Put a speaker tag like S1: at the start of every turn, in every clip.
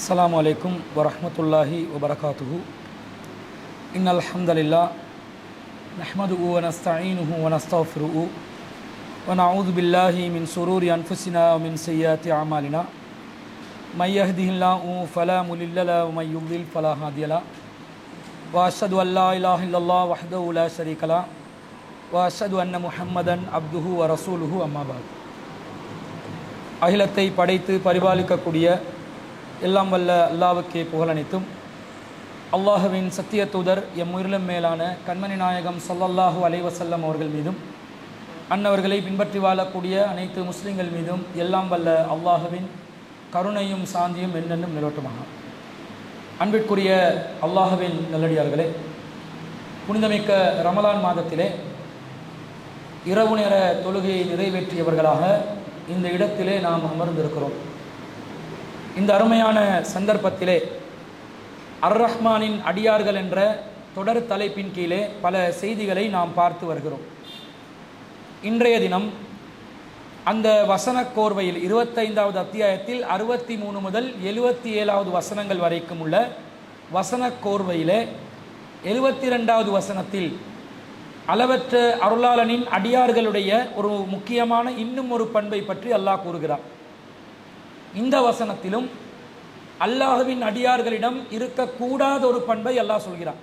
S1: السلام عليكم ورحمة الله وبركاته إن الحمد لله نحمده ونستعينه ونستغفره ونعوذ بالله من شرور أنفسنا ومن سيئات أعمالنا من يهده الله فلا مضل له ومن يضلل فلا هادي له وأشهد أن لا إله إلا الله وحده لا شريك له وأشهد أن محمدا عبده ورسوله أما بعد அகிலத்தை படைத்து பரிபாலிக்கக்கூடிய எல்லாம் வல்ல அல்லாஹ்வுக்கே புகழனைத்தும் அல்லாஹ்வின் சத்திய தூதர் எம் உயிரிலும் மேலான கண்மணி நாயகம் ஸல்லல்லாஹு அலைஹி வஸல்லம் அவர்கள் மீதும் அன்னவர்களை பின்பற்றி வாழக்கூடிய அனைத்து முஸ்லிம்கள் மீதும் எல்லாம் வல்ல அல்லாஹ்வின் கருணையும் சாந்தியும் என்னென்னும் நிலவட்டுமாக. அன்பிற்குரிய அல்லாஹ்வின் நல்லடியார்களே, புனிதமிக்க ரமலான் மாதத்திலே இரவு நேர தொழுகையை நிறைவேற்றியவர்களாக இந்த இடத்திலே நாம் அமர்ந்திருக்கிறோம். இந்த அருமையான சந்தர்ப்பத்திலே அர் ரஹ்மானின் அடியார்கள் என்ற தொடர் தலைப்பின் கீழே பல செய்திகளை நாம் பார்த்து வருகிறோம். இன்றைய தினம் அந்த வசன கோர்வையில் 25வது அத்தியாயத்தில் 63 முதல் 77வது வசனங்கள் வரைக்கும் உள்ள வசன கோர்வையிலே 72வது வசனத்தில் அளவற்ற அருளாளனின் அடியார்களுடைய ஒரு முக்கியமான இன்னும் ஒரு பண்பை பற்றி அல்லாஹ் கூறுகிறார். இந்த வசனத்திலும் அல்லாஹ்வின் அடியார்களிடம் இருக்கக்கூடாத ஒரு பண்பை அல்லாஹ் சொல்கிறான்.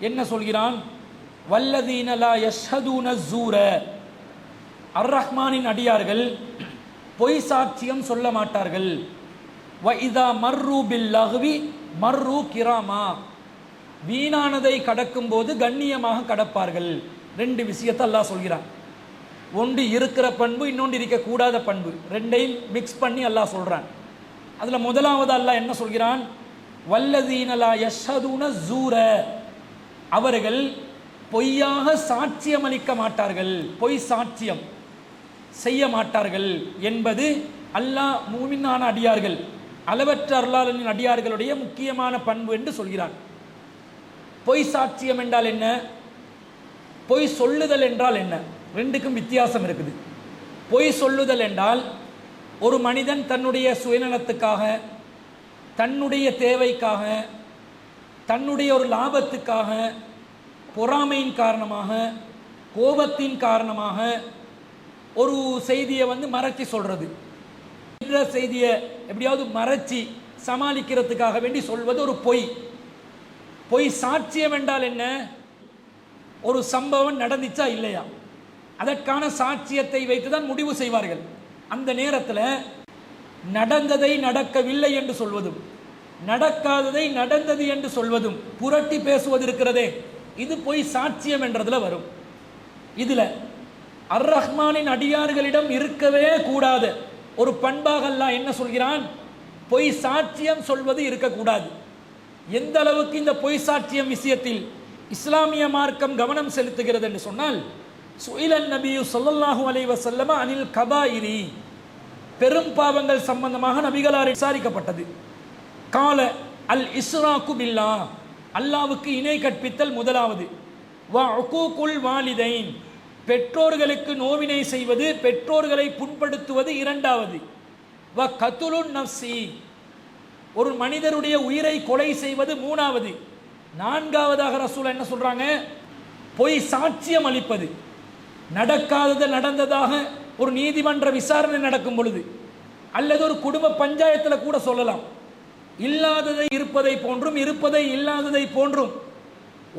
S1: என்ன சொல்கிறான்? வல்லதீன லா யஷ்ஹதூன ஸூர. அர் ரஹ்மானின் அடியார்கள் பொய் சாட்சியம் சொல்ல மாட்டார்கள். வ இதா மர்ரு பில் லஹ்வி மர்ரு கிராமா. வீணானதை கடக்கும் போது கண்ணியமாக கடப்பார்கள். ரெண்டு விஷயத்தை அல்லாஹ் சொல்கிறான். ஒன்று இருக்கிற பண்பு, இன்னொன்று இருக்கக்கூடாத பண்பு. ரெண்டையும் மிக்ஸ் பண்ணி அல்லாஹ் சொல்கிறான். அதில் முதலாவது அல்லாஹ் என்ன சொல்கிறான்? வல்லதீன லா யஷ்ஹதூன ஸூர. அவர்கள் பொய்யாக சாட்சியம் அளிக்க மாட்டார்கள், பொய் சாட்சியம் செய்ய மாட்டார்கள் என்பது அல்லாஹ் மூமினான அடியார்கள், அளவற்ற அருளாளனின் அடியார்களுடைய முக்கியமான பண்பு என்று சொல்கிறான். பொய் சாட்சியம் என்றால் என்ன? பொய் சொல்லுதல் என்றால் என்ன? ரெண்டுக்கும் வித்தியாசம் இருக்குது. பொய் சொல்லுதல் என்றால் ஒரு மனிதன் தன்னுடைய சுயநலத்துக்காக, தன்னுடைய தேவைக்காக, தன்னுடைய ஒரு லாபத்துக்காக, பொறாமையின் காரணமாக, கோபத்தின் காரணமாக ஒரு செய்தியை மறைச்சி சொல்றது. செய்தியை எப்படியாவது மறைச்சி சமாளிக்கிறதுக்காக வேண்டி சொல்வது ஒரு பொய். பொய் சாட்சியம் என்றால் என்ன? ஒரு சம்பவம் நடந்துச்சா இல்லையா, அதற்கான சாட்சியத்தை வைத்துதான் முடிவு செய்வார்கள். அந்த நேரத்தில் நடந்ததை நடக்கவில்லை என்று சொல்வதும், நடக்காததை நடந்தது என்று சொல்வதும், புரட்டி பேசுவது இருக்கிறதே, இது பொய் சாட்சியம் என்றதுல வரும். இதுல அர் ரஹ்மானின் அடியார்களிடம் இருக்கவே கூடாத ஒரு பண்பாக அல்லாஹ் என்ன சொல்கிறான்? பொய் சாட்சியம் சொல்வது இருக்கக்கூடாது. எந்த அளவுக்கு இந்த பொய் சாட்சியம் விஷயத்தில் இஸ்லாமிய மார்க்கம் கவனம் செலுத்துகிறது என்று சொன்னால், சுயிலன் நபியு ஸல்லல்லாஹு அலைஹி வஸல்லம் அனில் கபாயிரி. பெரும் பாவங்கள் சம்பந்தமாக நபிகளார் விசாரிக்கப்பட்டது. கால அல் இஸ்ராக்கு பில்லாஹ். அல்லாஹ்வுக்கு இணை கற்பித்தல் முதலாவது. வ உகூகுல் வாலிதைன். பெற்றோர்களுக்கு நோவினை செய்வது, பெற்றோர்களை புண்படுத்துவது இரண்டாவது. வ கத்லுன் நஃப்ஸி. ஒரு மனிதருடைய உயிரை கொலை செய்வது மூணாவது. நான்காவதாக ரசூல் என்ன சொல்றாங்க? பொய் சாட்சியம் அளிப்பது. நடக்காதது நடந்ததாக ஒரு நீதிமன்ற விசாரணை நடக்கும் பொழுது, அல்லது ஒரு குடும்ப பஞ்சாயத்தில் கூட சொல்லலாம், இல்லாததை இருப்பதை போன்றும் இருப்பதை இல்லாததை போன்றும்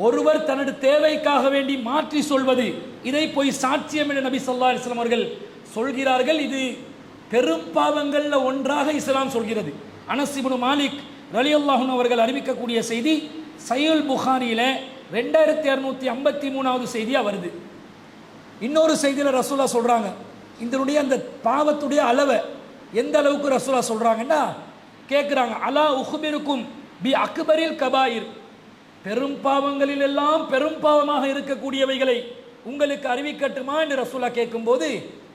S1: ஒருவர் தனது தேவைக்காக வேண்டி மாற்றி சொல்வது, இதை பொய் சாட்சியம் என நபி ஸல்லல்லாஹு அலைஹி வஸல்லம் அவர்கள் சொல்கிறார்கள். இது பெரும் பாவங்கள்ல ஒன்றாக இஸ்லாம் சொல்கிறது. அனஸ் இப்னு மாலிக் ரலியல்லாஹு அன்ஹு அவர்கள் அறிவிக்கக்கூடிய செய்தி சஹீஹுல் புகாரியில 2653வது செய்தியா வருது. இன்னொரு செய்தியில் ரசூலா சொல்றாங்க, இதனுடைய அந்த பாவத்துடைய அளவை எந்த அளவுக்கு ரசூலா சொல்றாங்கன்னா, கேட்குறாங்க, அலா உஹ்பிருக்கும் பி அக்பரில் கபாயிர். பெரும் பாவங்களில் எல்லாம் பெரும் பாவமாக இருக்கக்கூடியவைகளை உங்களுக்கு அறிவிக்கட்டுமா என்று ரசூலா கேட்கும்போது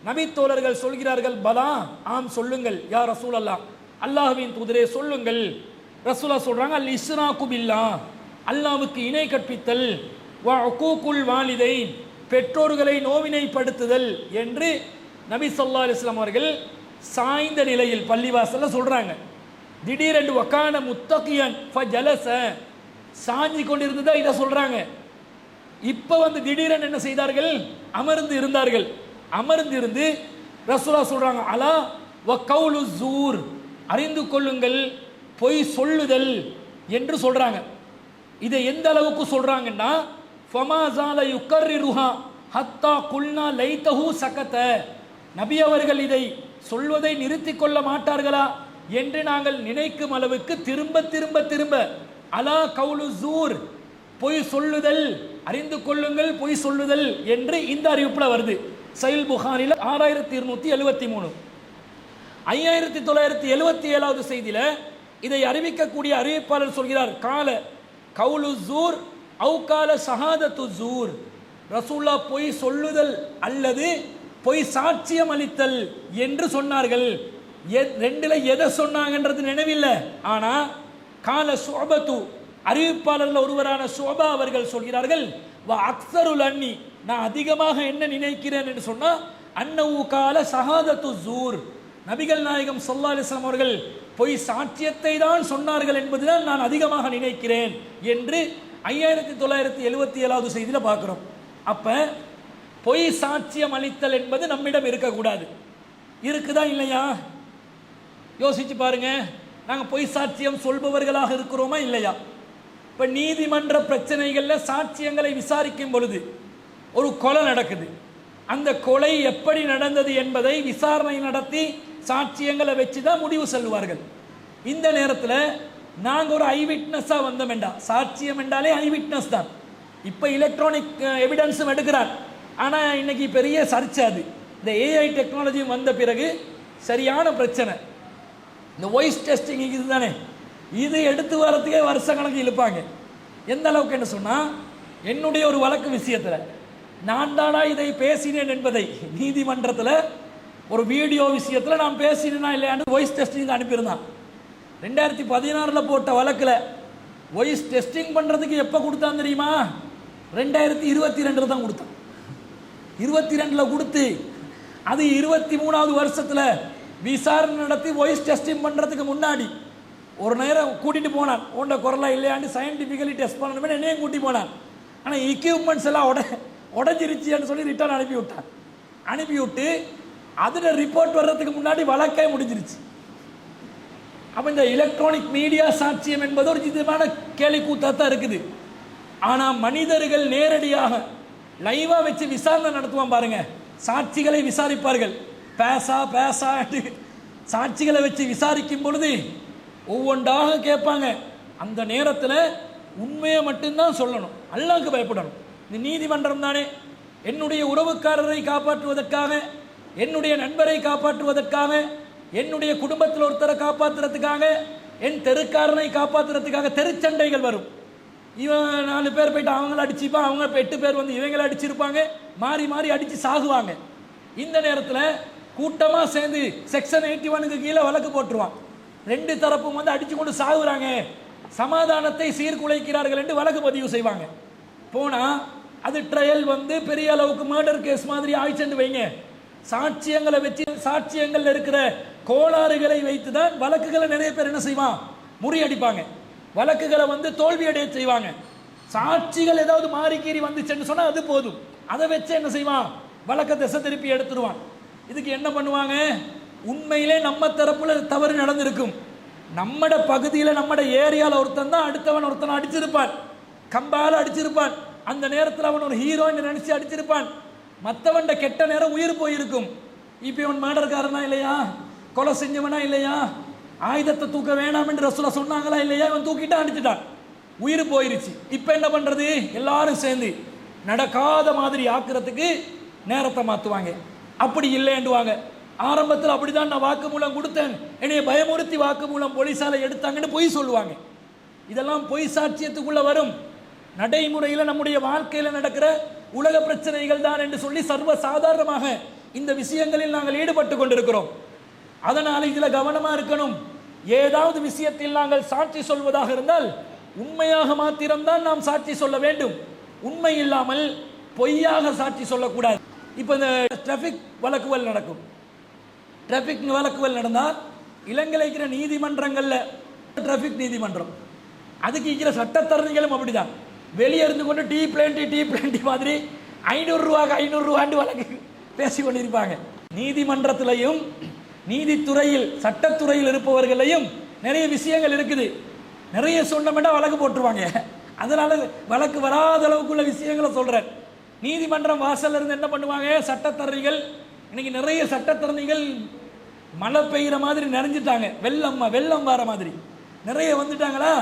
S1: நபி தோழர்கள் சொல்கிறார்கள், பலா, ஆம் சொல்லுங்கள் யா ரசூல் அல்லாஹ், அல்லாஹ்வின் தூதரே சொல்லுங்கள். ரசூலா சொல்றாங்க, அல் இஸ்ராக்கு பில்லாஹ். அல்லாஹ்வுக்கு இணை கற்பித்தல், வ உகூகுல் வாலிதைன். பெற்றோர்களை நோவினைப்படுத்துதல் என்று நபி ஸல்லல்லாஹு அலைஹி வஸல்லம் அவர்கள் சாய்ந்த நிலையில் பள்ளிவாசல்ல சொல்றாங்க. திடீரென்று வக்கான முத்தகியன் ஃபஜலஸ, சாஞ்சி கொண்டிருந்ததா இதை சொல்றாங்க. இப்போ திடீரென்று என்ன செய்தார்கள்? அமர்ந்து இருந்தார்கள். அமர்ந்து இருந்து ரசூலுல்லாஹ் சொல்றாங்க, அலா வ கவுலு ஜூர், அறிந்து கொள்ளுங்கள் பொய் சொல்லுதல் என்று சொல்றாங்க. இதை எந்த அளவுக்கு சொல்றாங்கன்னா, ஃபமா ஜால யுக்கர்ரிருஹா ஹத்தா குல்னா லைத்தஹு சகத, நபி அவர்கள் இதை சொல்வதை நிறுத்தி கொள்ள மாட்டார்களா என்று நாங்கள் நினைக்கும் அளவுக்கு திரும்ப திரும்ப திரும்ப அலா கவுலு ஜூர், பொய் சொல்லுதல், அறிந்து கொள்ளுங்கள் பொய் சொல்லுதல் என்று இந்த அறிவிப்புல வருது. சஹீஹ் புகாரில 6273. 5977வது செய்தியில இதை அறிவிக்கக்கூடிய அறிவிப்பாளர் சொல்கிறார், கால கவுலு ஜூர் அவு கால ஷஹாதத்து ஜூர், ரசூலுல்லாஹ் பொய் சொல்லுதல் அல்லது பொய் சாட்சியம் அளித்தல் என்று சொன்னார்கள். ரெண்டுல எதை சொன்னாங்கன்றது நினைவில்லை. ஆனா கால ஷுஅபத்து, அறிவிப்பாளர்கள் ஒருவரான ஷுஅபா அவர்கள் சொல்கிறார்கள், வ அக்ஸருல் அன்னி, நான் அதிகமாக என்ன நினைக்கிறேன் என்று சொன்னா, அன்னவு கால ஷஹாதத்து ஜூர், நபிகள் நாயகம் ஸல்லல்லாஹு அலைஹி வஸல்லம் அவர்கள் பொய் சாட்சியத்தை தான் சொன்னார்கள் என்பதுதான் நான் அதிகமாக நினைக்கிறேன் என்று 5977வது செய்தியில பார்க்கிறோம். அப்ப பொய் சாட்சியம் அளித்தல் என்பது நம்மிடம் இருக்கக்கூடாது. இருக்குதா இல்லையா? யோசிச்சு பாருங்க. நாங்கள் பொய் சாட்சியம் சொல்பவர்களாக இருக்கிறோமா இல்லையா? இப்போ நீதிமன்ற பிரச்சனைகளில் சாட்சியங்களை விசாரிக்கும் பொழுது ஒரு கொலை நடக்குது. அந்த கொலை எப்படி நடந்தது என்பதை விசாரணை நடத்தி சாட்சியங்களை வச்சு தான் முடிவு சொல்லுவார்கள். இந்த நேரத்தில் நாங்கள் ஒரு ஐவிட்னஸாக வந்தோம் என்றா, சாட்சியம் என்றாலே ஐவிட்னஸ் தான். இப்போ எலக்ட்ரானிக் எவிடன்ஸும் எடுக்கிறார். ஆனால் இன்னைக்கு பெரிய சர்ச்சை அது. இந்த ஏஐ டெக்னாலஜி வந்த பிறகு சரியான பிரச்சனை. இந்த வாய்ஸ் டெஸ்டிங் இது தானே, இது எடுத்து வரத்துக்கே வருஷ கணக்கு இழுப்பாங்க. எந்த அளவுக்கு என்ன சொன்னால், என்னுடைய ஒரு வழக்கு விஷயத்தில் நான் தானா இதை பேசினேன் என்பதை நீதிமன்றத்தில் ஒரு வீடியோ விஷயத்தில் நான் பேசினேனா இல்லையான்னு வாய்ஸ் டெஸ்டிங் அனுப்பியிருந்தான். 2016 போட்ட வழக்கில் வாய்ஸ் டெஸ்டிங் பண்ணுறதுக்கு எப்போ கொடுத்தான் தெரியுமா? 2022 தான் கொடுத்தான். 22 கொடுத்து அது 23வது வருஷத்தில் விசாரணை நடத்தி வாய்ஸ் டெஸ்டிங் பண்ணுறதுக்கு முன்னாடி ஒரு நேரம் கூட்டிகிட்டு போனான். உண்ட குரலா இல்லையாண்டு சயின்டிஃபிக்கலி டெஸ்ட் பண்ணணுமே என்னையும் கூட்டி போனான். ஆனால் எக்யூப்மெண்ட்ஸ் எல்லாம் உடஞ்சிருச்சின்னு சொல்லி ரிட்டர்ன் அனுப்பி விட்டான். அனுப்பிவிட்டு அதில் ரிப்போர்ட் வர்றதுக்கு முன்னாடி வழக்கே முடிஞ்சிருச்சு. அப்போ இந்த எலக்ட்ரானிக் மீடியா சாட்சியம் என்பது ஒரு விதமான கேலி கூத்தாக இருக்குது. ஆனால் மனிதர்கள் நேரடியாக லைவாக வச்சு விசாரணை நடத்துவான் பாருங்க. சாட்சிகளை விசாரிப்பார்கள். பேசா சாட்சிகளை வச்சு விசாரிக்கும் பொழுது ஒவ்வொன்றாக கேட்பாங்க. அந்த நேரத்தில் உண்மையை மட்டும்தான் சொல்லணும். அல்லாஹ்வுக்கு பயப்படணும். இந்த நீதிமன்றம் தானே, என்னுடைய உறவுக்காரரை காப்பாற்றுவதற்காக, என்னுடைய நண்பரை காப்பாற்றுவதற்காக, என்னுடைய குடும்பத்தில் ஒருத்தரை காப்பாற்றுறதுக்காக, என் தெருக்காரனை காப்பாற்றுறதுக்காக தெருச்சண்டைகள் வரும். இவன் 4 பேர் போயிட்டு அவங்கள அடிச்சுப்பான், அவங்க 8 பேர் இவங்களை அடிச்சிருப்பாங்க, மாறி மாறி அடித்து சாகுவாங்க. இந்த நேரத்தில் கூட்டமாக சேர்ந்து செக்ஷன் 81க்கு கீழே வழக்கு போட்டுருவான். 2 தரப்பும் அடிச்சு கொண்டு சாகுறாங்க, சமாதானத்தை சீர்குலைக்கிறார்கள் என்று வழக்கு பதிவு செய்வாங்க. போனால் அது ட்ரையல் பெரிய அளவுக்கு மர்டர் கேஸ் மாதிரி ஆயிடுச்சுன்னு வைங்க. சாட்சியங்களை வச்சு சாட்சியங்கள் இருக்கிற கோளாறுகளை வைத்து தான் வழக்குகளை நிறைய பேர் என்ன செய்வான், முறியடிப்பாங்க. வழக்குகளை தோல்வி அடைய செய்வாங்க. சாட்சிகள் ஏதாவது மாறி கீறி வந்துச்சுன்னு சொன்னால் அது போதும், அதை வச்சு என்ன செய்வான், வழக்கை திசை திருப்பி எடுத்துருவான். இதுக்கு என்ன பண்ணுவாங்க, உண்மையிலே நம்ம தரப்புல தவறு நடந்திருக்கும், நம்மட பகுதியில் நம்மட ஏரியாவில் ஒருத்தன் தான் அடுத்தவன் ஒருத்தனை அடிச்சிருப்பான், கம்பால் அடிச்சிருப்பான். அந்த நேரத்தில் அவன் ஒரு ஹீரோயின் நினைச்சு அடிச்சிருப்பான். மற்றவன் கெட்ட நேரம் உயிர் போயிருக்கும். இப்போ இவன் மர்டர்காரனா இல்லையா, கொலை செஞ்சவனா இல்லையா, ஆயுதத்தை தூக்க வேணாம் என்று ரசூலுல்லாஹ் சொன்னாங்களா இல்லையா, இவன் தூக்கிட்டான், அடிச்சுட்டான், உயிர் போயிருச்சு. இப்போ என்ன பண்றது, எல்லாரும் சேர்ந்து நடக்காத மாதிரி ஆக்குறதுக்கு நேரத்தை மாற்றுவாங்க. அப்படி இல்லைன்னுவாங்க. ஆரம்பத்தில் அப்படிதான் நான் வாக்குமூலம் கொடுத்தேன், என்னைய பயமுறுத்தி வாக்குமூலம் போலீஸால எடுத்தாங்கன்னு பொய் சொல்லுவாங்க. இதெல்லாம் பொய் சாட்சியத்துக்குள்ள வரும். நடைமுறையில் நம்முடைய வாழ்க்கையில் நடக்கிற உலக பிரச்சனைகள் தான் என்று சொல்லி சர்வ சாதாரணமாக இந்த விஷயங்களில் நாங்கள் ஈடுபட்டு கொண்டிருக்கிறோம். அதனால் இதில் கவனமாக இருக்கணும். ஏதாவது விஷயத்தில் நாங்கள் சாட்சி சொல்வதாக இருந்தால் உண்மையாக மாத்திரம்தான் நாம் சாட்சி சொல்ல வேண்டும். உண்மை இல்லாமல் பொய்யாக சாட்சி சொல்லக்கூடாது. இப்போ இந்த டிராஃபிக் வழக்குகள் நடக்கும். டிராஃபிக் வழக்குகள் நடந்தால் இலங்கையில் இருக்கிற நீதிமன்றங்கள்ல டிராஃபிக் நீதிமன்றம் அதுக்கு இருக்கிற சட்டத்தரணிகளும் அப்படிதான். வெளியே இருந்து கொண்டு டீ பிளான்டி மாதிரி 500 ரூபாய்க்கு 500 ரூபாண்டு வழக்கு பேசி கொண்டிருப்பாங்க. நீதிமன்றத்திலையும் நீதித்துறையில் சட்டத்துறையில் இருப்பவர்களையும் நிறைய விஷயங்கள் இருக்குது. நிறைய சொன்னமெண்டா வழக்கு போட்டுருவாங்க. அதனால வழக்கு வராத அளவுக்குள்ள விஷயங்களை சொல்றேன். நீதிமன்றம் வாசல்ல இருந்து என்ன பண்ணுவாங்க, சட்டத்தரணிகள் இன்னைக்கு நிறைய சட்டத்தரணிகள் மழை பெய்கிற மாதிரி நிறைஞ்சிட்டாங்க. வெள்ளம் வர மாதிரி நிறைய வந்துட்டாங்களா,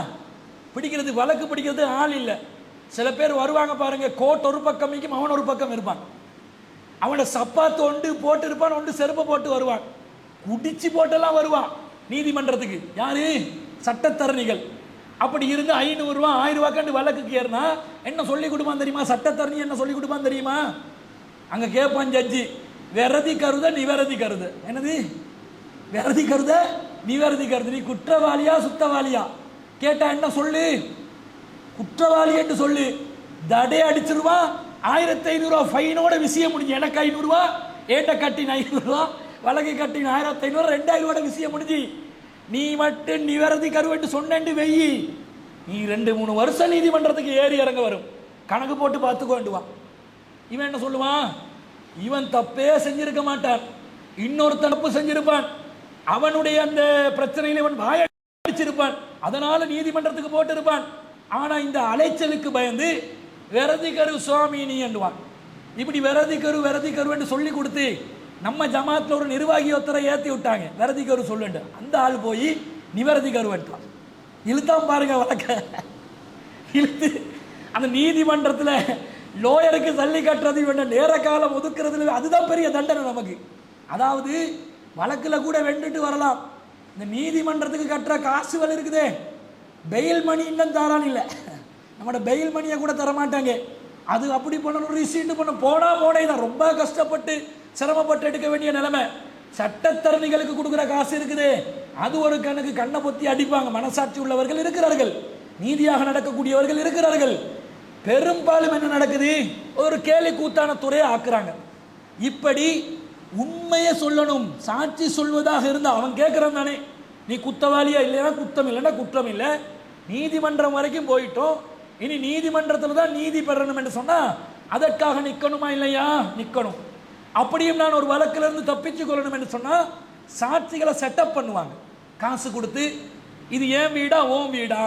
S1: பிடிக்கிறது வழக்கு பிடிக்கிறது ஆள் இல்லை. சில பேர் வருவாங்க பாருங்க, கோட் ஒரு பக்கம் நிற்கும், அவன் ஒரு பக்கம் இருப்பான். அவனோட சப்பாத்து ஒன்று போட்டு இருப்பான், ஒன்று செருப்பை போட்டு வருவான். குடிச்சு போட்டெல்லாம் வருவான் நீதிமன்றத்துக்கு. யாரு? சட்டத்தரணிகள். அப்படி இருந்து 500 ரூபா 1000 ரூபாய்க்கு வழக்குக்கு ஏறினா என்ன சொல்லி கொடுப்பான் தெரியுமா? சட்டத்தரணி என்ன சொல்லி கொடுப்பான் தெரியுமா? அங்க கேட்பான் ஜட்ஜி, வெரதி கருத நிவரதி கருத. என்னது வெரதி கருத நிவரதி கருது? நீ குற்றவாளியா சுத்தவாளியா கேட்டா என்ன சொல்லு? குற்றவாளி என்று சொல்லு. தடை அடிச்சிருவா. 1500 ரூபா ஃபைனோட விஷயம் முடிஞ்சு. எனக்கு 500 ரூபா, ஏட்ட கட்டின 500 ரூபா, வழக்கு கட்டின 1500, 2000 ரூபாய் விஷயம் முடிஞ்சு. நீ மட்டும் நிவரதி கருவென்று சொன்னேன்னு வெயி, நீ 2-3 வருஷம் நீதிமன்றத்துக்கு ஏறி இறங்க வரும். கணக்கு போட்டு பார்த்துக்கோ வேண்டுவான். இவன் என்ன சொல்லுவான்? இவன் தப்பே செஞ்சிருக்க மாட்டான், இன்னொரு தப்பு செஞ்சிருப்பான். அவனுடைய அந்த பிரச்சனையில் இவன் வாயடிச்சிருப்பான், அதனால நீதிமன்றத்துக்கு போட்டு இருப்பான். ஆனா இந்த அலைச்சலுக்கு பயந்து வெரதி கரு சுவாமி நீ என்றுவான். இப்படி வெரதி கரு என்று சொல்லி கொடுத்து நம்ம ஜமாத்தில் ஒரு நிர்வாகி ஒருத்தரை ஏற்றி விட்டாங்க. வெரதி கரு சொல்லுண்டு அந்த ஆள் போய் நிவரதி கருவன்ட்டான். இழுத்தான் பாருங்க வழக்க. இழுத்து அந்த நீதிமன்றத்தில் லோயருக்கு சல்லி கட்டுறது, இவன் நேர காலம் ஒதுக்குறதுல அதுதான் பெரிய தண்டனை நமக்கு. அதாவது வழக்கில் கூட வெண்டுட்டு வரலாம். இந்த நீதிமன்றத்துக்கு கட்டுற காசுகள் இருக்குதே, பெயில் மணி இன்னும் தரான் இல்லை. நம்மளோட பெயில் மணியை கூட தரமாட்டாங்க. அது அப்படி பண்ணணும், ரிசீட் பண்ண போனே தான் ரொம்ப கஷ்டப்பட்டு சிரமப்பட்டு எடுக்க வேண்டிய நிலைமை. சட்டத்தரணிகளுக்கு கொடுக்குற காசு இருக்குது, அது ஒரு கணக்கு. கண்ணை பொத்தி அடிப்பாங்க. மனசாட்சி உள்ளவர்கள் இருக்கிறார்கள், நீதியாக நடக்கக்கூடியவர்கள் இருக்கிறார்கள். பெரும்பாலும் என்ன நடக்குது, ஒரு கேலி கூத்தான துறையை ஆக்குறாங்க. இப்படி உண்மையை சொல்லணும், சாட்சி சொல்வதாக இருந்தால் அவன் கேட்குறான் தானே, நீ குத்தவாளியா இல்லையா, குத்தம் இல்லைன்னா குற்றம் இல்லை. நீதிமன்றம் வரைக்கும் போயிட்டோம், இனி நீதிமன்றத்தில் தான் நீதி பெறணும் என்று சொன்னால் அதற்காக நிற்கணுமா இல்லையா? நிற்கணும். அப்படியும் நான் ஒரு வழக்கிலிருந்து தப்பிச்சு கொள்ளணும் என்று சொன்னால் சாட்சிகளை செட்டப் பண்ணுவாங்க. காசு கொடுத்து இது ஏன் வீடா ஓம் வீடா,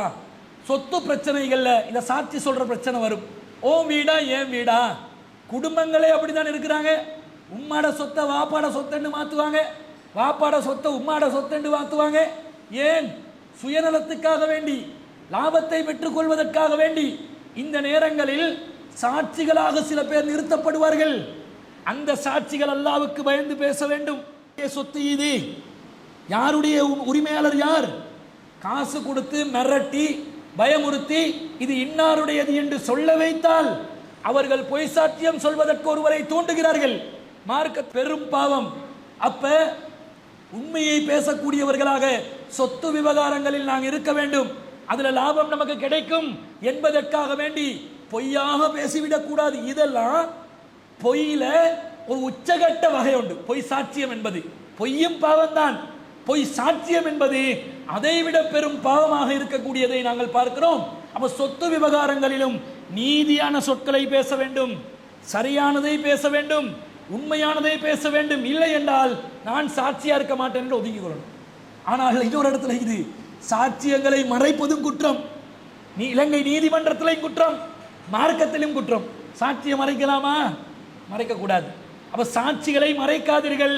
S1: சொத்து பிரச்சனைகளில் இந்த சாட்சி சொல்கிற பிரச்சனை வரும். ஓம் வீடா ஏன் வீடா, குடும்பங்களே அப்படிதான் இருக்கிறாங்க. உம்மாட சொத்தை வாப்பாட சொத்துன்னு மாற்றுவாங்க, வாப்பாட சொத்தை உம்மாட சொத்துன்னு மாற்றுவாங்க. ஏன்? சுயநலத்துக்காக வேண்டி, லாபத்தை பெற்றுக் கொள்வதற்காக வேண்டி. இந்த நேரங்களில் சாட்சிகளாக சில பேர் நிறுத்தப்படுவார்கள். அந்த சாட்சிகள் அல்லாஹ்வுக்கு பயந்து பேச வேண்டும். சொத்து இது யாருடைய உரிமையாளர் யார்? காசு கொடுத்து மிரட்டி பயமுறுத்தி இது இன்னாருடையது என்று சொல்ல வைத்தால் அவர்கள் பொய் சாட்சியம் சொல்வதற்கு ஒருவரை தூண்டுகிறார்கள். மார்க்க பெரும் பாவம். அப்ப உண்மையை பேசக்கூடியவர்களாக சொத்து விவகாரங்களில் நாங்கள் இருக்க வேண்டும், அதுல லாபம் நமக்கு கிடைக்கும் என்பதற்காக வேண்டி பொய்யாக பேசிவிடக் கூடாது. இதெல்லாம் பொய்யில ஒரு உச்சகட்ட வகை உண்டு. பொய் சாட்சியம் என்பது பொய்யும் பாவம்தான். பொய் சாட்சியம் என்பது அதைவிட பெரும் பாவமாக இருக்கக்கூடியதை நாங்கள் பார்க்கிறோம். அப்ப சொத்து விவகாரங்களிலும் நீதியான சொற்களை பேச வேண்டும், சரியானதை பேச வேண்டும், உண்மையானதை பேச வேண்டும். இல்லை என்றால் நான் சாட்சியா இருக்க மாட்டேன் என்று ஒதுங்கிக் கொள்ளணும். ஆனால் இன்னொரு இடத்துல இது சாட்சியங்களை மறைப்பதும் குற்றம். இலங்கை நீதிமன்றத்திலும் குற்றம், மார்க்கத்திலும் குற்றம். சாட்சியை மறைக்கலாமா? மறைக்க கூடாது. அப்ப சாட்சிகளை மறைக்காதீர்கள்,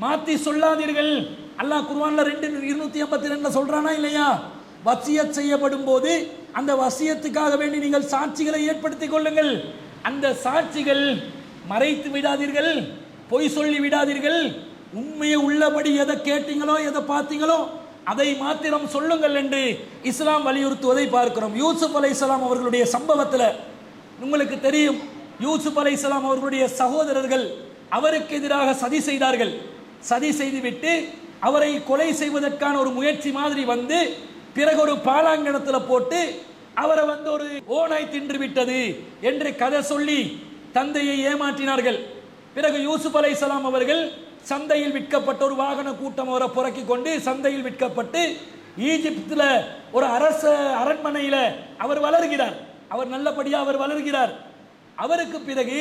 S1: மாத்தி சொல்லாதீர்கள். அல்லாஹ் குர்ஆன்ல 282 சொல்றானா இல்லையா? வசியத் செய்யப்படும் போது அந்த வசியத்துக்காக வேண்டி நீங்கள் சாட்சிகளை ஏற்படுத்திக் கொள்ளுங்கள். அந்த சாட்சிகள் மறைத்து விடாதீர்கள், பொய் சொல்லி விடாதீர்கள். உண்மையை உள்ளபடி எதை கேட்டீங்களோ எதை பார்த்தீங்களோ அதை மாத்திரம் சொல்லுங்கள் என்று இஸ்லாம் வலியுறுத்துவதை பார்க்கிறோம். யூசுப் அலைஹிஸ்ஸலாம் அவர்களுடைய சம்பவத்தில் உங்களுக்கு தெரியும், யூசுப் அலைஹிஸ்ஸலாம் அவர்களுடைய சகோதரர்கள் அவருக்கு எதிராக சதி செய்தார்கள். சதி செய்துவிட்டு அவரை கொலை செய்வதற்கான ஒரு முயற்சி மாதிரி வந்து பிறகு ஒரு பாலாங்கணத்தில் போட்டு அவரை ஒரு ஓநாய் தின்று விட்டது என்று கதை சொல்லி தந்தையை ஏமாற்றினார்கள். பிறகு யூசுப் அலைஹிஸ்ஸலாம் அவர்கள் சந்தையில் விற்கப்பட்ட ஒரு வாகன கூட்டம் அவரை புறக்கி கொண்டு சந்தையில் விற்கப்பட்டு ஈஜிப்தில் ஒரு அரச அரண்மனையில் அவர் வளர்கிறார். அவர் நல்லபடியாக அவர் வளர்கிறார். அவருக்கு பிறகு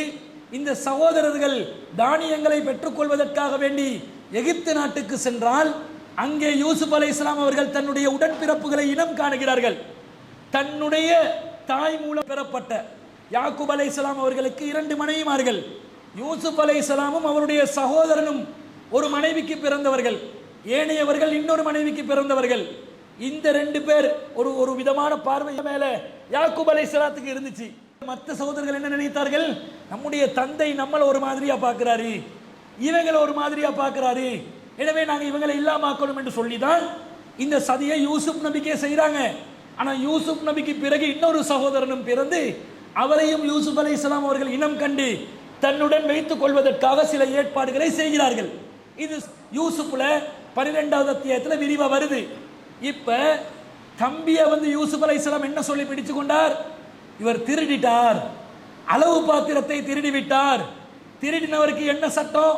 S1: இந்த சகோதரர்கள் தானியங்களை பெற்றுக்கொள்வதற்காக வேண்டி எகிப்து நாட்டுக்கு சென்றால் அங்கே யூசுப் அலைஹிஸ்ஸலாம் அவர்கள் தன்னுடைய உடன்பிறப்புகளை இனம் காணுகிறார்கள். தன்னுடைய தாய் மூலம் பெறப்பட்ட யாக்கூப் அலைஹிஸ்ஸலாம் அவர்களுக்கு 2 மனைவிமார்கள். யூசுப் அலைஹிஸ்ஸலாமும் அவருடைய சகோதரனும் ஒரு மனைவிக்கு பிறந்தவர்கள், ஏனையவர்கள் இன்னொரு மனைவிக்கு பிறந்தவர்கள். இந்த 2 பேர் ஒரு விதமான பார்வை மேல யாக்கூப் அலைஹிஸ்ஸலாத்துக்கு இருந்துச்சு. மற்ற சகோதரர்கள் என்ன நினைத்தார்கள்? நம்முடைய தந்தை நம்மள ஒரு மாதிரியா பார்க்கிறாரு, இவங்களை ஒரு மாதிரியா பார்க்கிறாரு, எனவே நாங்கள் இவங்களை இல்லாமக்கணும் என்று சொல்லிதான் இந்த சதியை யூசுப் நபிக்கே செய்கிறாங்க. ஆனால் யூசுப் நபிக்கு பிறகு இன்னொரு சகோதரனும் பிறந்து அவரையும் யூசுப் அலைஹிஸ்ஸலாம் அவர்கள் இனம் கண்டு தன்னுடன் வைத்துக் கொள்வதற்காக சில ஏற்பாடுகளை செய்கிறார்கள். இது யூசுப்ல 12வது அத்தியாயத்தில் விரிவா வருது. இப்ப தம்பியை யூசுப் அலைஹிஸ்ஸலாம் என்ன சொல்லி பிடிச்சு கொண்டார்? இவர் திருடிட்டார், அளவு பாத்திரத்தை திருடி விட்டார். திருடினவருக்கு என்ன சட்டம்?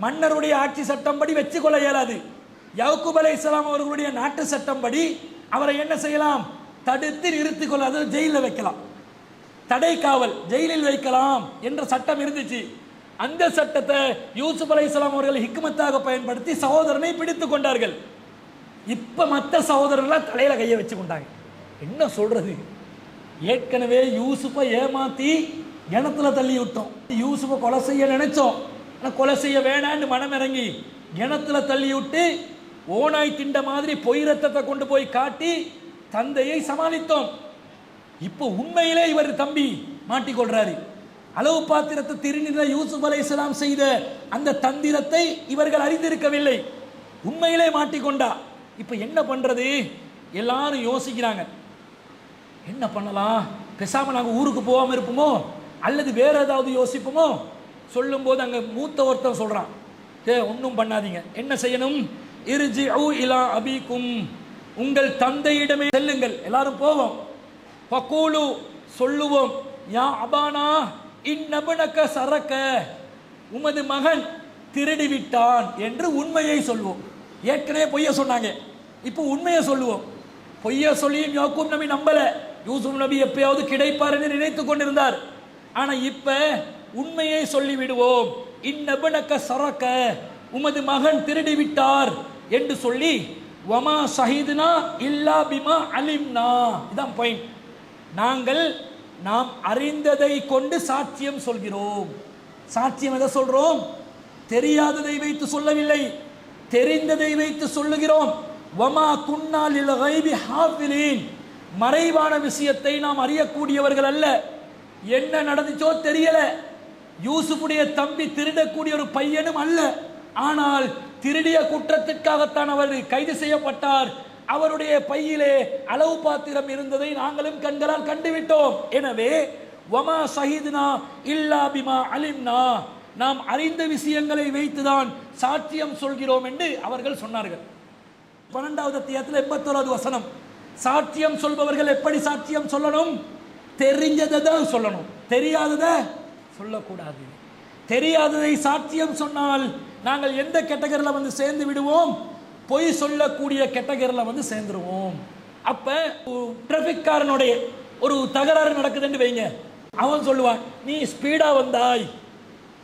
S1: மன்னருடைய ஆட்சி சட்டம் படி வச்சு கொள்ள இயலாது. யாக்கூப் அலைஹிஸ்ஸலாம் அவர்களுடைய நாட்டு சட்டம் படி அவரை என்ன செய்யலாம்? தடுத்து நிறுத்திக் கொள்ள, அதாவது ஜெயிலில் வைக்கலாம், தடை காவல், ஜெயிலில் வைக்கலாம் என்ற சட்டம் இருந்துச்சு. அந்த சட்டத்தை யூசுப் அலைஹிஸ்ஸலாம் அவர்கள் ஹிக்மத்தாக பயன்படுத்தி சகோதரனை பிடித்துக் கொண்டார்கள். இப்ப மற்ற சகோதரர்கள் தலையில கையை வச்சு கொண்டாங்க. என்ன சொல்றது? ஏற்கனவே யூசுப்பை ஏமாத்தி கிணத்துல தள்ளி விட்டோம். யூசுப்பை கொலை செய்ய நினைச்சோம், ஆனால் கொலை செய்ய வேணான்னு மனம் இறங்கி கிணத்துல தள்ளி விட்டு ஓனாய் திண்ட மாதிரி பொய் ரத்தத்தை கொண்டு போய் காட்டி தந்தையை சமாளித்தோம். இப்போ உண்மையிலே இவர் தம்பி மாட்டிக்கொள்றாரு. அளவு பாத்திரத்தை திருநில யூசுப் அலைஹிஸ்ஸலாம் செய்த அந்த தந்திரத்தை இவர்கள் அறிந்திருக்கவில்லை, உண்மையிலே மாட்டிக்கொண்டா. இப்போ என்ன பண்றது? எல்லாரும் யோசிக்கிறாங்க, என்ன பண்ணலாம்? பேசாம நாங்கள் ஊருக்கு போகாமல் இருப்போமோ அல்லது வேற ஏதாவது யோசிப்போமோ? சொல்லும் போது அங்கே மூத்த ஒருத்தன் சொல்றான், ஒன்றும் பண்ணாதீங்க, என்ன செய்யணும்? இர்ஜிஉ இலா அபீக்கும், உங்கள் தந்தையிடமே செல்லுங்கள். எல்லாரும் போவோம். ஃபகூலு, சொல்லுவோம், யா அபானா இன்னபனக சரக்க, உமது மகன் திருடி விட்டான் என்று உண்மையை சொல்வோம். ஏற்கனவே பொய்ய சொன்னாங்க, இப்போ உண்மையை சொல்லுவோம். பொய்ய சொல்லியும் யாக்கூப் நபி நம்பல. யூசுப் நபி எப்பயாவது கிடைப்பார் என்று நினைத்து கொண்டிருந்தார். ஆனா இப்ப உண்மையை சொல்லி விடுவோம். இன்னபனக சரக்க, உமது மகன் திருடி விட்டார் என்று சொல்லி வமா ஷஹீதுனா இல்லா பிமா அலிம்னா. இதான் பாயிண்ட். நாம் அறிந்ததை கொண்டு சாட்சியம் சொல்கிறோம். சாட்சியம் எதை சொல்றோம்? தெரியாததை வைத்து சொல்லவில்லை, தெரிந்ததை வைத்து சொல்லுகிறோம். வமா குன்னா லில் கைபி ஹாஃபிலீன், மறைவான விஷயத்தை நாம் அறியக்கூடியவர்கள் அல்ல. என்ன நடந்துச்சோ தெரியல. யூசுஃபுடைய தம்பி திருடக்கூடிய ஒரு பையனும் அல்ல. ஆனால் திருடிய குற்றத்திற்காகத்தான் அவர் கைது செய்யப்பட்டார். அவருடைய பையிலே அளவு பாத்திரம் இருந்ததை நாங்களும் கண்களால் கண்டுவிட்டோம். எனவே வமா ஷஹீதுனா இல்லா பிமா அலிம்னா, நாம் அறிந்த விஷயங்களை வைத்துதான் சாட்சியம் சொல்கிறோம் என்று அவர்கள் சொன்னார்கள். 12வது அத்தியாயத்தில் 81வது வசனம். சாட்சியம் சொல்பவர்கள் எப்படி சாட்சியம் சொல்லணும்? தெரிஞ்சதை தான் சொல்லணும், தெரியாததை சொல்லக்கூடாது. தெரியாததை சாட்சியம் சொன்னால் நாங்கள் எந்த கேட்டகரியில் சேர்ந்து விடுவோம்? பொய் சொல்லக்கூடிய கேட்டகரியில் சேர்ந்துருவோம். அப்ப டிராபிக் காரனுடைய ஒரு தகராறு நடக்குதுன்னு வைங்க, அவன் சொல்லுவான், நீ ஸ்பீடா வந்தாய்.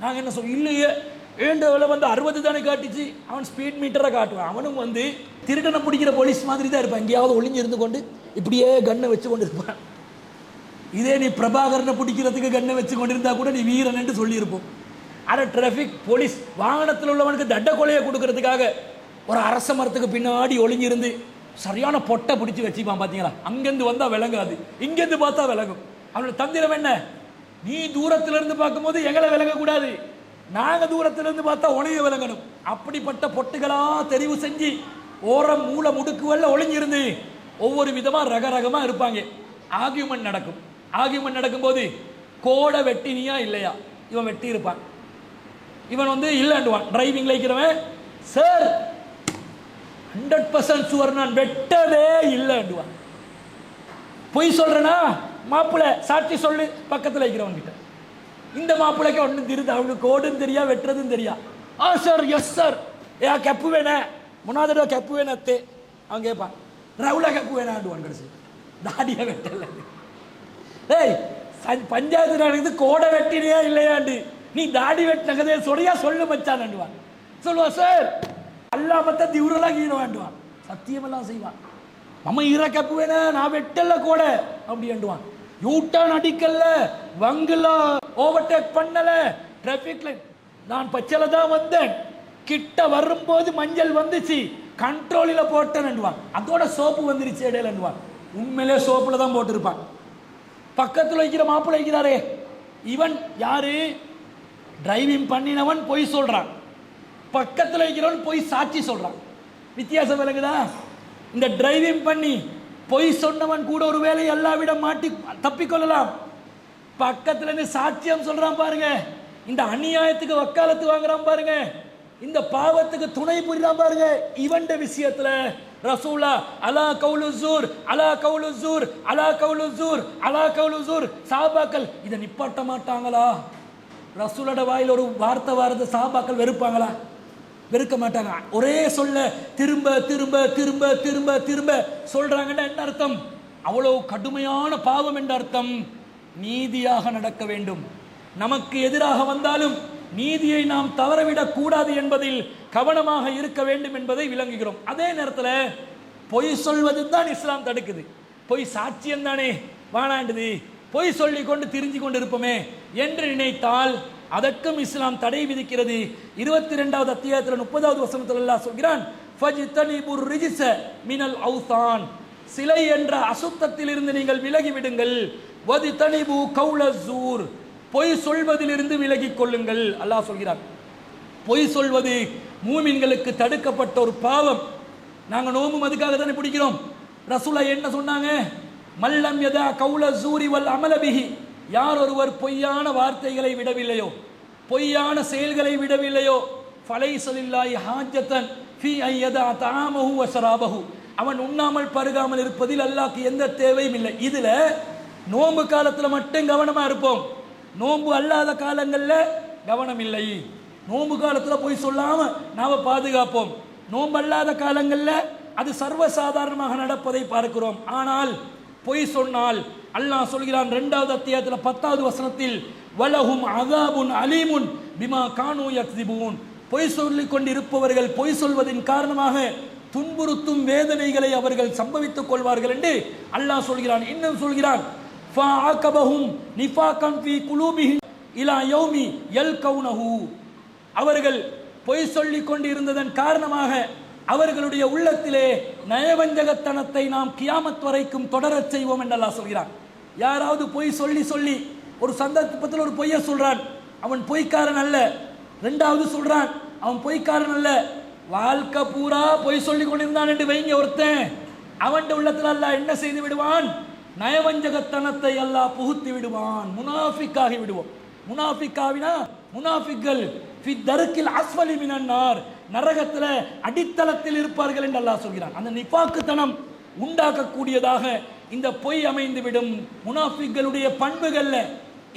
S1: நாங்கள் என்ன சொல்ல, இல்லையே ஏண்டவில் 60 தானே காட்டிச்சு. அவன் ஸ்பீட் மீட்டரை காட்டுவான். அவனும் திருடனை பிடிக்கிற போலீஸ் மாதிரி தான் இருப்பான். எங்கேயாவது ஒளிஞ்சு இருந்து கொண்டு இப்படியே கண்ணை வச்சு கொண்டு இருப்பான். இதே நீ பிரபாகரனை பிடிக்கிறதுக்கு கண்ணை வச்சு கொண்டிருந்தா கூட நீ வீரன் என்று சொல்லியிருப்போம். ஆனால் டிராஃபிக் போலீஸ் வாகனத்தில் உள்ளவனுக்கு தண்ட கொலையை கொடுக்கறதுக்காக ஒரு அரச மரத்துக்கு பின்னாடி ஒளிஞ்சிருந்து சரியான பொட்டை பிடிச்சி வச்சுப்பான். பார்த்தீங்களா? அங்கேருந்து வந்தால் விளங்காது, இங்கேருந்து பார்த்தா விளங்கும். அவனோட தந்திரம் என்ன? நீ தூரத்திலிருந்து பார்க்கும்போது எங்களை விளங்கக்கூடாது, நாங்கள் தூரத்திலிருந்து பார்த்தா உனைய விளங்கணும். அப்படிப்பட்ட பொட்டுகளா தெரிவு செஞ்சு ஓரம் மூல முடுக்குவல்ல ஒளிஞ்சிருந்து ஒவ்வொரு விதமாக ரகரகமாக இருப்பாங்க. ஆர்கியூமெண்ட் நடக்கும். ஆர்கியூமெண்ட் நடக்கும்போது கோடை வெட்டினியா இல்லையா? இவன் வெட்டி இருப்பான். இவன் இல்லைன்னுவான். டிரைவிங்ல இருக்கிறவன், சார் 100% சுவர், நான் வெட்டவே இல்லைன்னுவான். பொய் சொல்றேனா? மாப்பிள்ளை சாட்சி சொல்லு பக்கத்தில் இருக்கிறவன் கிட்ட. இந்த மாப்பிள்ளைக்கு ஒன்றும் தெரியுது, அவனுக்கு கோடும் தெரியா வெட்டுறதும் தெரியா. சார் எஸ் சார் ஏ கெப்பு வேணே முன்னாடி கெப்பு வேணாத்தே அவன் கேட்பான் ரவுலா கெப்பு வேணாண்டுவான் கடைசி தாடியா வெட்டல ஏய் பஞ்சாயத்து நடக்குது கோடை வெட்டினியா இல்லையாண்டு நீ தாடி வெட்டினதே சொறையா சொல்லு மச்சான்டுவான் சொல்லுவான் சார் அல்லாமத்த திவுரெல்லாம் கீழ வேண்டுவான் சத்தியமெல்லாம் செய்வான் நம்ம ஈர கப்பு வேணா நான் வெட்டல கூட அப்படி வேண்டுவான் யூட்டர்ன் அடிக்கல வங்குல ஓவர்டேக் பண்ணல டிராபிக் லைட் நான் பச்சையில தான் வந்தேன் கிட்ட வரும்போது மஞ்சள் வந்துச்சு கண்ட்ரோலில் போட்டேன்னுவான் அதோட சோப்பு வந்துருச்சு இடையிலன்னுவான் உண்மையிலே சோப்புல தான் போட்டிருப்பான் பக்கத்தில் வைக்கிற மாப்பிள்ளை வைக்கிறாரே இவன் யாரு டிரைவிங் பண்ணினவன் பொய் சொல்றான் பக்கத்தில் வைக்கிறவன் பொய் சாட்சி சொல்றான் வித்தியாசம் விளங்குதா இந்த டிரைவிங் பண்ணி பொய் சொன்னவன் கூட ஒரு வேலை எல்லாவிட மாட்டி தப்பிக்கொள்ளலாம் பக்கத்துல இருந்து சாட்சியம் சொல்றான் பாருங்க இந்த அநியாயத்துக்கு வக்காலத்து வாங்குறான் பாருங்க இந்த பாவத்துக்கு துணை புரிறான் பாருங்க இவன் விஷயத்துல ரசூலா அலா கவுலு ஜூர் அலா கவுலு ஜூர் அலா கவுலு ஜூர் அலா கவுலு ஜூர் சாபாக்கள் இதை நிப்பாட்ட மாட்டாங்களா ரசூலோட வாயில் ஒரு வார்த்தை வாரத சாபாக்கள் வெறுப்பாங்களா வெறுக்க மாட்டாங்க ஒரே சொல்ல திரும்ப திரும்ப திரும்ப திரும்ப திரும்ப சொல்றாங்கன்னா என்ன அர்த்தம் அவ்வளவு கடுமையான பாவம் என்ற அர்த்தம் நீதியாக நடக்க வேண்டும் நமக்கு எதிராக வந்தாலும் நீதியை நாம் தவறவிடக் கூடாது என்பதில் கவனமாக இருக்க வேண்டும் என்பதை விளங்குகிறோம் அதே நேரத்தில் பொய் சொல்வது தான் இஸ்லாம் தடுக்குது பொய் சாட்சியம் தானே வாணாண்டுது பொய் சொல்லி கொண்டு திரிஞ்சு கொண்டு இருப்போமே என்று நினைத்தால் அதற்கும் இஸ்லாம் தடை விதிக்கிறது 22வது அத்தியாயத்தில் 30வது வசனத்தில் அல்லாஹ் சொல்கிறான் ஃபஜ்தனிபுர் ரிஜ்ஸ மினல் அவ்தான் சிலை என்ற அசுத்தத்தில் இருந்து நீங்கள் விலகி விடுங்கள் வஜ்தனிபு கௌல ஸூர் பொய் சொல்வதிலிருந்து விலகிக் கொள்ளுங்கள் அல்லாஹ் சொல்கிறான் பொய் சொல்வது மூமின்களுக்கு தடுக்கப்பட்ட ஒரு பாவம் நாங்கள் நோம்பும் அதுக்காக தானே பிடிக்கிறோம் ரசூலா என்ன சொன்னாங்க மல்லம் யதா கௌல ஸூரி வல் அமல பிஹி யார் ஒருவர் பொய்யான வார்த்தைகளை விடவில்லையோ பொய்யான செயல்களை விடவில்லையோ ஃபலைஸலில்லாஹி ஹாஜத்தன் ஃபீ அய்யதா தஆமஹு வ ஷராபஹு அவன் உண்ணாமல் பருகாமல் இருப்பதில் அல்லாஹ்க்கு எந்த தேவையும் இல்லை இதுல நோன்பு காலத்துல மட்டும் கவனமா இருப்போம் நோன்பு அல்லாத காலங்களில் கவனம் இல்லை நோன்பு காலத்தில் போய் சொல்லாம நாம பாதுகாப்போம் நோன்பு அல்லாத காலங்களில் அது சர்வசாதாரணமாக நடப்பதை பார்க்கிறோம் ஆனால் பொய் சொன்னால் அல்லாஹ் சொல்கிறான் 2வது அத்தியாயத்தில் 10வது வசனத்தில் வலஹும் அஸாபுன் அலீமுன் பிமா கானூ யக்ஸிபூன் பொய் சொல்லிக் கொண்டிருப்பவர்கள் பொய் சொல்வதின் காரணமாக துன்புறுத்தும் வேதனைகளை அவர்கள் சம்பவித்துக் கொள்வார்கள் என்று அல்லாஹ் சொல்கிறான் இன்னும் சொல்கிறான் ஃபஅகபஹும் நிஃபாகன் ஃபீ குலூபிஹிம் இலா யௌமி யல்கௌனஹு அவர்கள் பொய் சொல்லிக் கொண்டிருந்ததன் காரணமாக அவர்களுடைய உள்ளத்திலே நயவஞ்சகத்தனத்தை நாம் கியாமத் வரைக்கும் தொடரச் செய்வோம் என்று அல்லாஹ் சொல்கிறான் யாராவது பொய் சொல்லி சொல்லி ஒரு சந்தர்ப்பத்தில் ஒரு பொய்யை சொல்றான் அவன் பொய்க்காரன் அல்ல 2வது சொல்றான் அவன் பொய்க்காரன் அல்ல வாழ்க்கை பூரா பொய் சொல்லி கொண்டிருந்தான் என்று வைங்க ஒருத்தன் அவன் உள்ளத்தில் அல்லாஹ் என்ன செய்து விடுவான் நயவஞ்சகத்தனத்தை அல்லாஹ் புகுத்தி விடுவான் முனாஃபிக்காகி விடுவோம் முனாஃபிக்காவினா முனாஃபிக்கள் ஃபி தர்கில் அஸ்வலி மினன் நார் நரகத்தில் அடித்தளத்தில் இருப்பார்கள் என்று அல்லாஹ் சொல்கிறான் அந்த நிஃபாக்குத்தனம் உண்டாக்கக்கூடியதாக இந்த பொய் அமைந்து விடும் முனாஃபிக்களுடைய பண்புகள்ல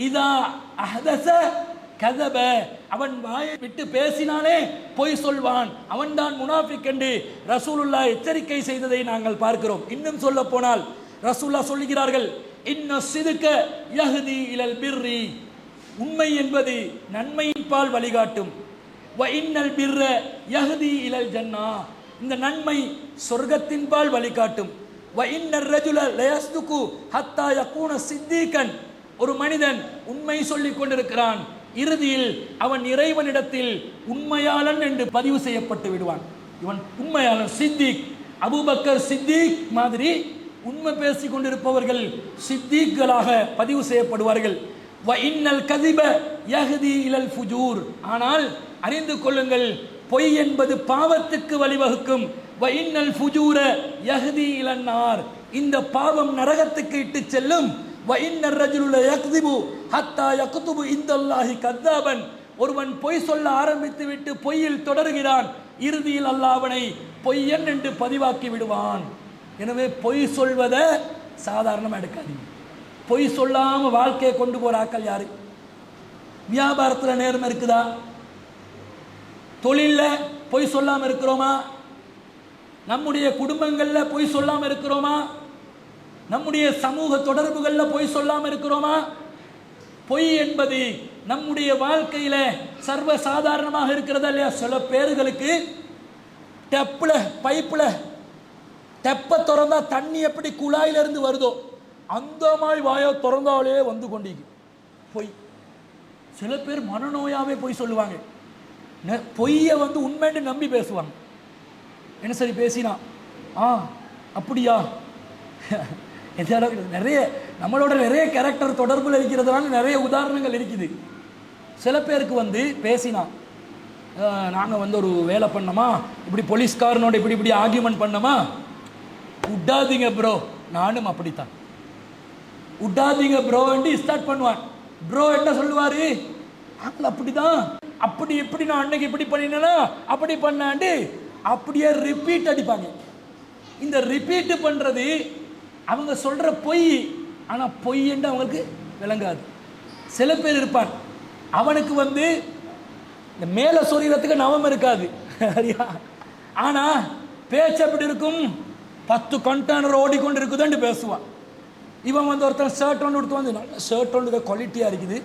S1: இதா அஹதஸ கதப அவன் வாயை விட்டு பேசினாலே பொய் சொல்வான் அவன்தான் முனாஃபிக் என்று ரசூலுல்லாஹ் எச்சரிக்கை செய்ததை நாங்கள் பார்க்கிறோம் இன்னும் சொல்ல போனால் ரசூலுல்லாஹ் சொல்கிறார்கள் இன்ன சிதுக யஹ்தி இலல் பிர்ரி உண்மை என்பது நன்மையின் பால் வழிகாட்டும் வ இன்னல் பிர்ர யஹ்தி இலல் ஜன்னா இந்த நன்மை சொர்க்கத்தின் பால் வழிகாட்டும் வ இன்னர் ரஜுல லயஸ்துகு ஹத்தா யகூன சித்தீகன் ஒரு மனிதன் உண்மை சொல்லிக் கொண்டிருக்கிறான் இறுதியில் அவன் இறைவனிடத்தில் உண்மையாளன் என்று பதிவு செய்யப்பட்டு விடுவான் இவன் உண்மையாளன் சித்திக் அபூபக்கர் சித்திக் மாதிரி உண்மை பேசிக் கொண்டிருப்பவர்கள் சித்திகளாக பதிவு செய்யப்படுவார்கள் வ இன்னல் கதிப யஹ்தி இலல் ஃபுஜூர் ஆனால் அறிந்து கொள்ளுங்கள் பொய் என்பது பாவத்துக்கு வழிவகுக்கும் வ இன்னல் ஃபுஜூர யஹ்தி இலன் நார் இந்த பாவம் நரகத்துக்கு இட்டு செல்லும் வ இன்னர் ரஜுல யக்திபு ஹத்தா யக்துபு இந்தல்லாஹி கத்தாபன் ஒருவன் பொய் சொல்ல ஆரம்பித்து விட்டு பொய்யில் தொடர்கிறான் இறுதியில் அல்லாஹ் அவனை பொய்யன் என்று பதிவாக்கி விடுவான் எனவே பொய் சொல்வதை சாதாரணமாக எடுக்காதீங்க பொய் சொல்லாம வாழ்க்கையை கொண்டு போற ஆக்கள் யாரு வியாபாரத்தில் நேர்மை இருக்குதா தொழிலில் பொய் சொல்லாமல் இருக்கிறோமா? நம்முடைய குடும்பங்களில் பொய் சொல்லாமல் இருக்கிறோமா? நம்முடைய சமூக தொடர்புகளில் பொய் சொல்லாமல் இருக்கிறோமா? பொய் என்பது நம்முடைய வாழ்க்கையில சர்வ சாதாரணமாக இருக்கிறதா இல்லையா? சில பேர்களுக்கு டெப்பில் பைப்பில் டெப்பை திறந்தா தண்ணி எப்படி குழாயிலிருந்து வருதோ அந்த மாதிரி வாயை திறந்தாலே வந்து கொண்டிருக்கு பொய். சில பேர் மனநோயாவே பொய் சொல்லுவாங்க. பொய்யை வந்து உண்மைன்னு நம்பி பேசுவாங்க. என்ன சரி பேசினா அப்படியா நிறைய நம்மளோட நிறைய கேரக்டர் தொடர்பில் இருக்கிறதுனால நிறைய உதாரணங்கள் இருக்குது. சில பேருக்கு வந்து பேசினா நாங்கள் வந்து ஒரு வேலை பண்ணோமா, இப்படி போலீஸ்காரனோட இப்படி இப்படி ஆர்கியூமெண்ட் பண்ணோமா, விடாதீங்க ப்ரோ, நானும் அப்படித்தான், விடாதீங்க ப்ரோ என்று ஸ்டார்ட் பண்ணுவான். ப்ரோ என்ன சொல்லுவாரு, நாங்கள் அப்படிதான், அப்படி எப்படி நான் அன்னைக்கு இப்படி பண்ணினேன்னா அப்படி பண்ணாண்டு அப்படியே ரிப்பீட் அடிப்பாங்க. இந்த ரிப்பீட் பண்ணுறது அவங்க சொல்கிற பொய், ஆனால் பொய் என்று அவங்களுக்கு விளங்காது. சில பேர் இருப்பான், அவனுக்கு வந்து இந்த மேலே சொரியறதுக்கு நவம் இருக்காது, ஆனால் பேச்சு எப்படி இருக்கும், 10 கண்டெய்னர் ஓடிக்கொண்டு இருக்குதுன்னு பேசுவான். இவன் வந்து ஒருத்தன் ஷர்ட் ஒன்று எடுத்து வந்து, நல்ல ஷர்ட் ஒன்று குவாலிட்டியாக இருக்குது,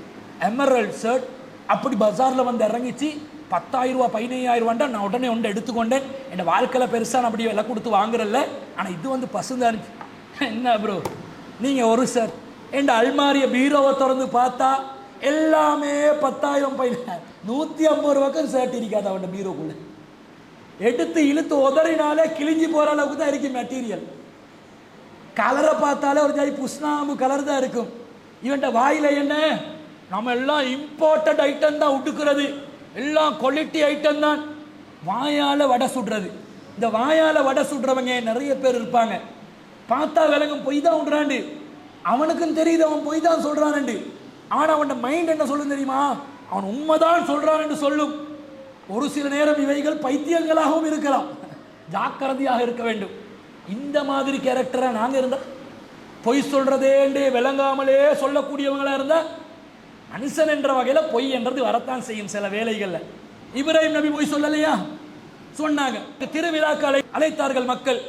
S1: எமரல்ட் ஷர்ட், அப்படி பஜாரில் வந்து இறங்கிச்சு 10,000 ரூபா 15,000 ரூபாண்டா நான் உடனே ஒன்று எடுத்துக்கொண்டேன். என் வாழ்க்கையில் பெருசாக நான் அப்படி விலை கொடுத்து வாங்குறல்ல, ஆனால் இது வந்து பசுந்தாக இருந்துச்சு. என்ன ப்ரோ நீங்கள் ஒரு சார் என் அல்மாரிய பீரோவை திறந்து பார்த்தா எல்லாமே 10,000 150 ரூபாய்க்கு ஷர்ட் இருக்காது அவன் பீரோக்குள்ளே. எடுத்து இழுத்து உதறினாலே கிழிஞ்சி போகிற அளவுக்கு தான் இருக்கு மெட்டீரியல். கலரை பார்த்தாலே ஒரு ஜாய் புஷ்னாம்பு கலர் தான் இருக்கும். இவன்ட்ட வாயில் என்ன, நம்ம எல்லாம் இம்போர்ட்டட் ஐட்டம் தான் உடுக்கிறது, எல்லாம் குவாலிட்டி ஐட்டம் தான். வாயால் வடை சுடுறது, இந்த வாயால் வடை சுடுறவங்க நிறைய பேர் இருப்பாங்க. பார்த்தா விலங்கும் பொய் தான் விடுறாண்டு, அவனுக்கும் தெரியுது அவன் பொய் தான் சொல்கிறான்னு. ஆனால் அவன் மைண்ட் என்ன சொல்லும் தெரியுமா, அவன் உண்மைதான் சொல்கிறான் என்று சொல்லும். ஒரு சில நேரம் இவைகள் பைத்தியங்களாகவும் இருக்கலாம், ஜாக்கிரதையாக இருக்க வேண்டும். இந்த மாதிரி கேரக்டராக நாங்கள் இருந்தால், பொய் சொல்கிறதேண்டே விளங்காமலே சொல்லக்கூடியவங்களாக இருந்தால், மனுஷன் என்ற வகையில் பொய் என்றது வரத்தான் செய்யும் சில வேலைகளில். இப்ராஹிம் நபி பொய் சொல்லலையா, சொன்னாங்க. திருவிழாக்களை அழைத்தார்கள் மக்கள்.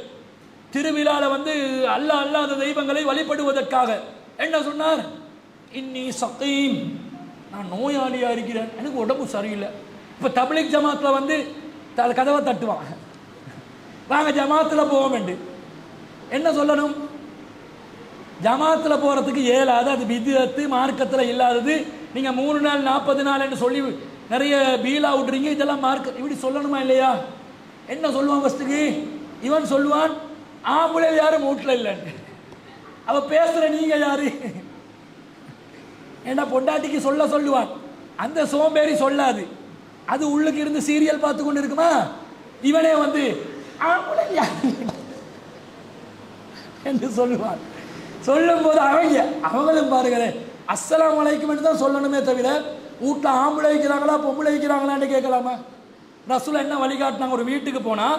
S1: திருவிழாவில் வந்து அல்லாஹ் அல்லாத தெய்வங்களை வழிபடுவதற்காக என்ன சொன்னார், இன்னி சகீம், நான் நோயாளியாக இருக்கிறேன், எனக்கு உடம்பு சரியில்லை. இப்போ தப்லீக் ஜமாத்தில் வந்து கதவை தட்டுவான், வாங்க ஜமாத்தில் போக வேண்டும். என்ன சொல்லணும், ஜமாத்தில் போகிறதுக்கு இயலாது, அது விதித்து மார்க்கத்தில் இல்லாதது. நீங்கள் 3 நாள் 40 நாள் என்று சொல்லி நிறைய பீலா விட்றீங்க, இதெல்லாம் மார்க்க இப்படி சொல்லணுமா இல்லையா? என்ன சொல்லுவான் ஃபஸ்ட்டுக்கு, இவன் சொல்லுவான் ஆம்பளை யாரும் வீட்டில் இல்லைன்னு. அவள் பேசுகிற நீங்கள் யாரு, ஏன்னா பொண்டாட்டிக்கு சொல்லுவான், அந்த சோம்பேறி சொல்லாது, அது உள்ளுக்கு இருந்து சீரியல் பார்த்து கொண்டு இருக்குமா. இவனே வந்து ஆம்பளை யாரு என்று சொல்லுவான். சொல்லும் போது அவங்களும் பாருங்களேன், அஸ்ஸலாமு அலைக்கும் தான் சொல்லணுமே தவிர வீட்டில் ஆம்பளை வைக்கிறாங்களா பொம்பளை வைக்கிறாங்களான்னு கேட்கலாமா? ரசூல் என்ன வழிகாட்டினாங்க, ஒரு வீட்டுக்கு போனால்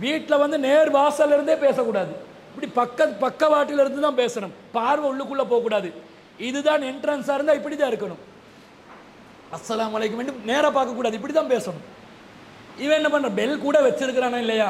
S1: வீட்டில் வந்து நேர் வாசல்ல இருந்தே பேசக்கூடாது, இப்படி பக்கவாட்டில் இருந்து தான் பேசணும், பார்வை உள்ளுக்குள்ளே போகக்கூடாது. இதுதான் என்ட்ரன்ஸாக இருந்தால் இப்படி தான் இருக்கணும். அஸ்ஸலாமு அலைக்கும் நேராக பார்க்கக்கூடாது, இப்படி தான் பேசணும். இவன் என்ன பண்ணுற, பெல் கூட வச்சிருக்கிறானா இல்லையா?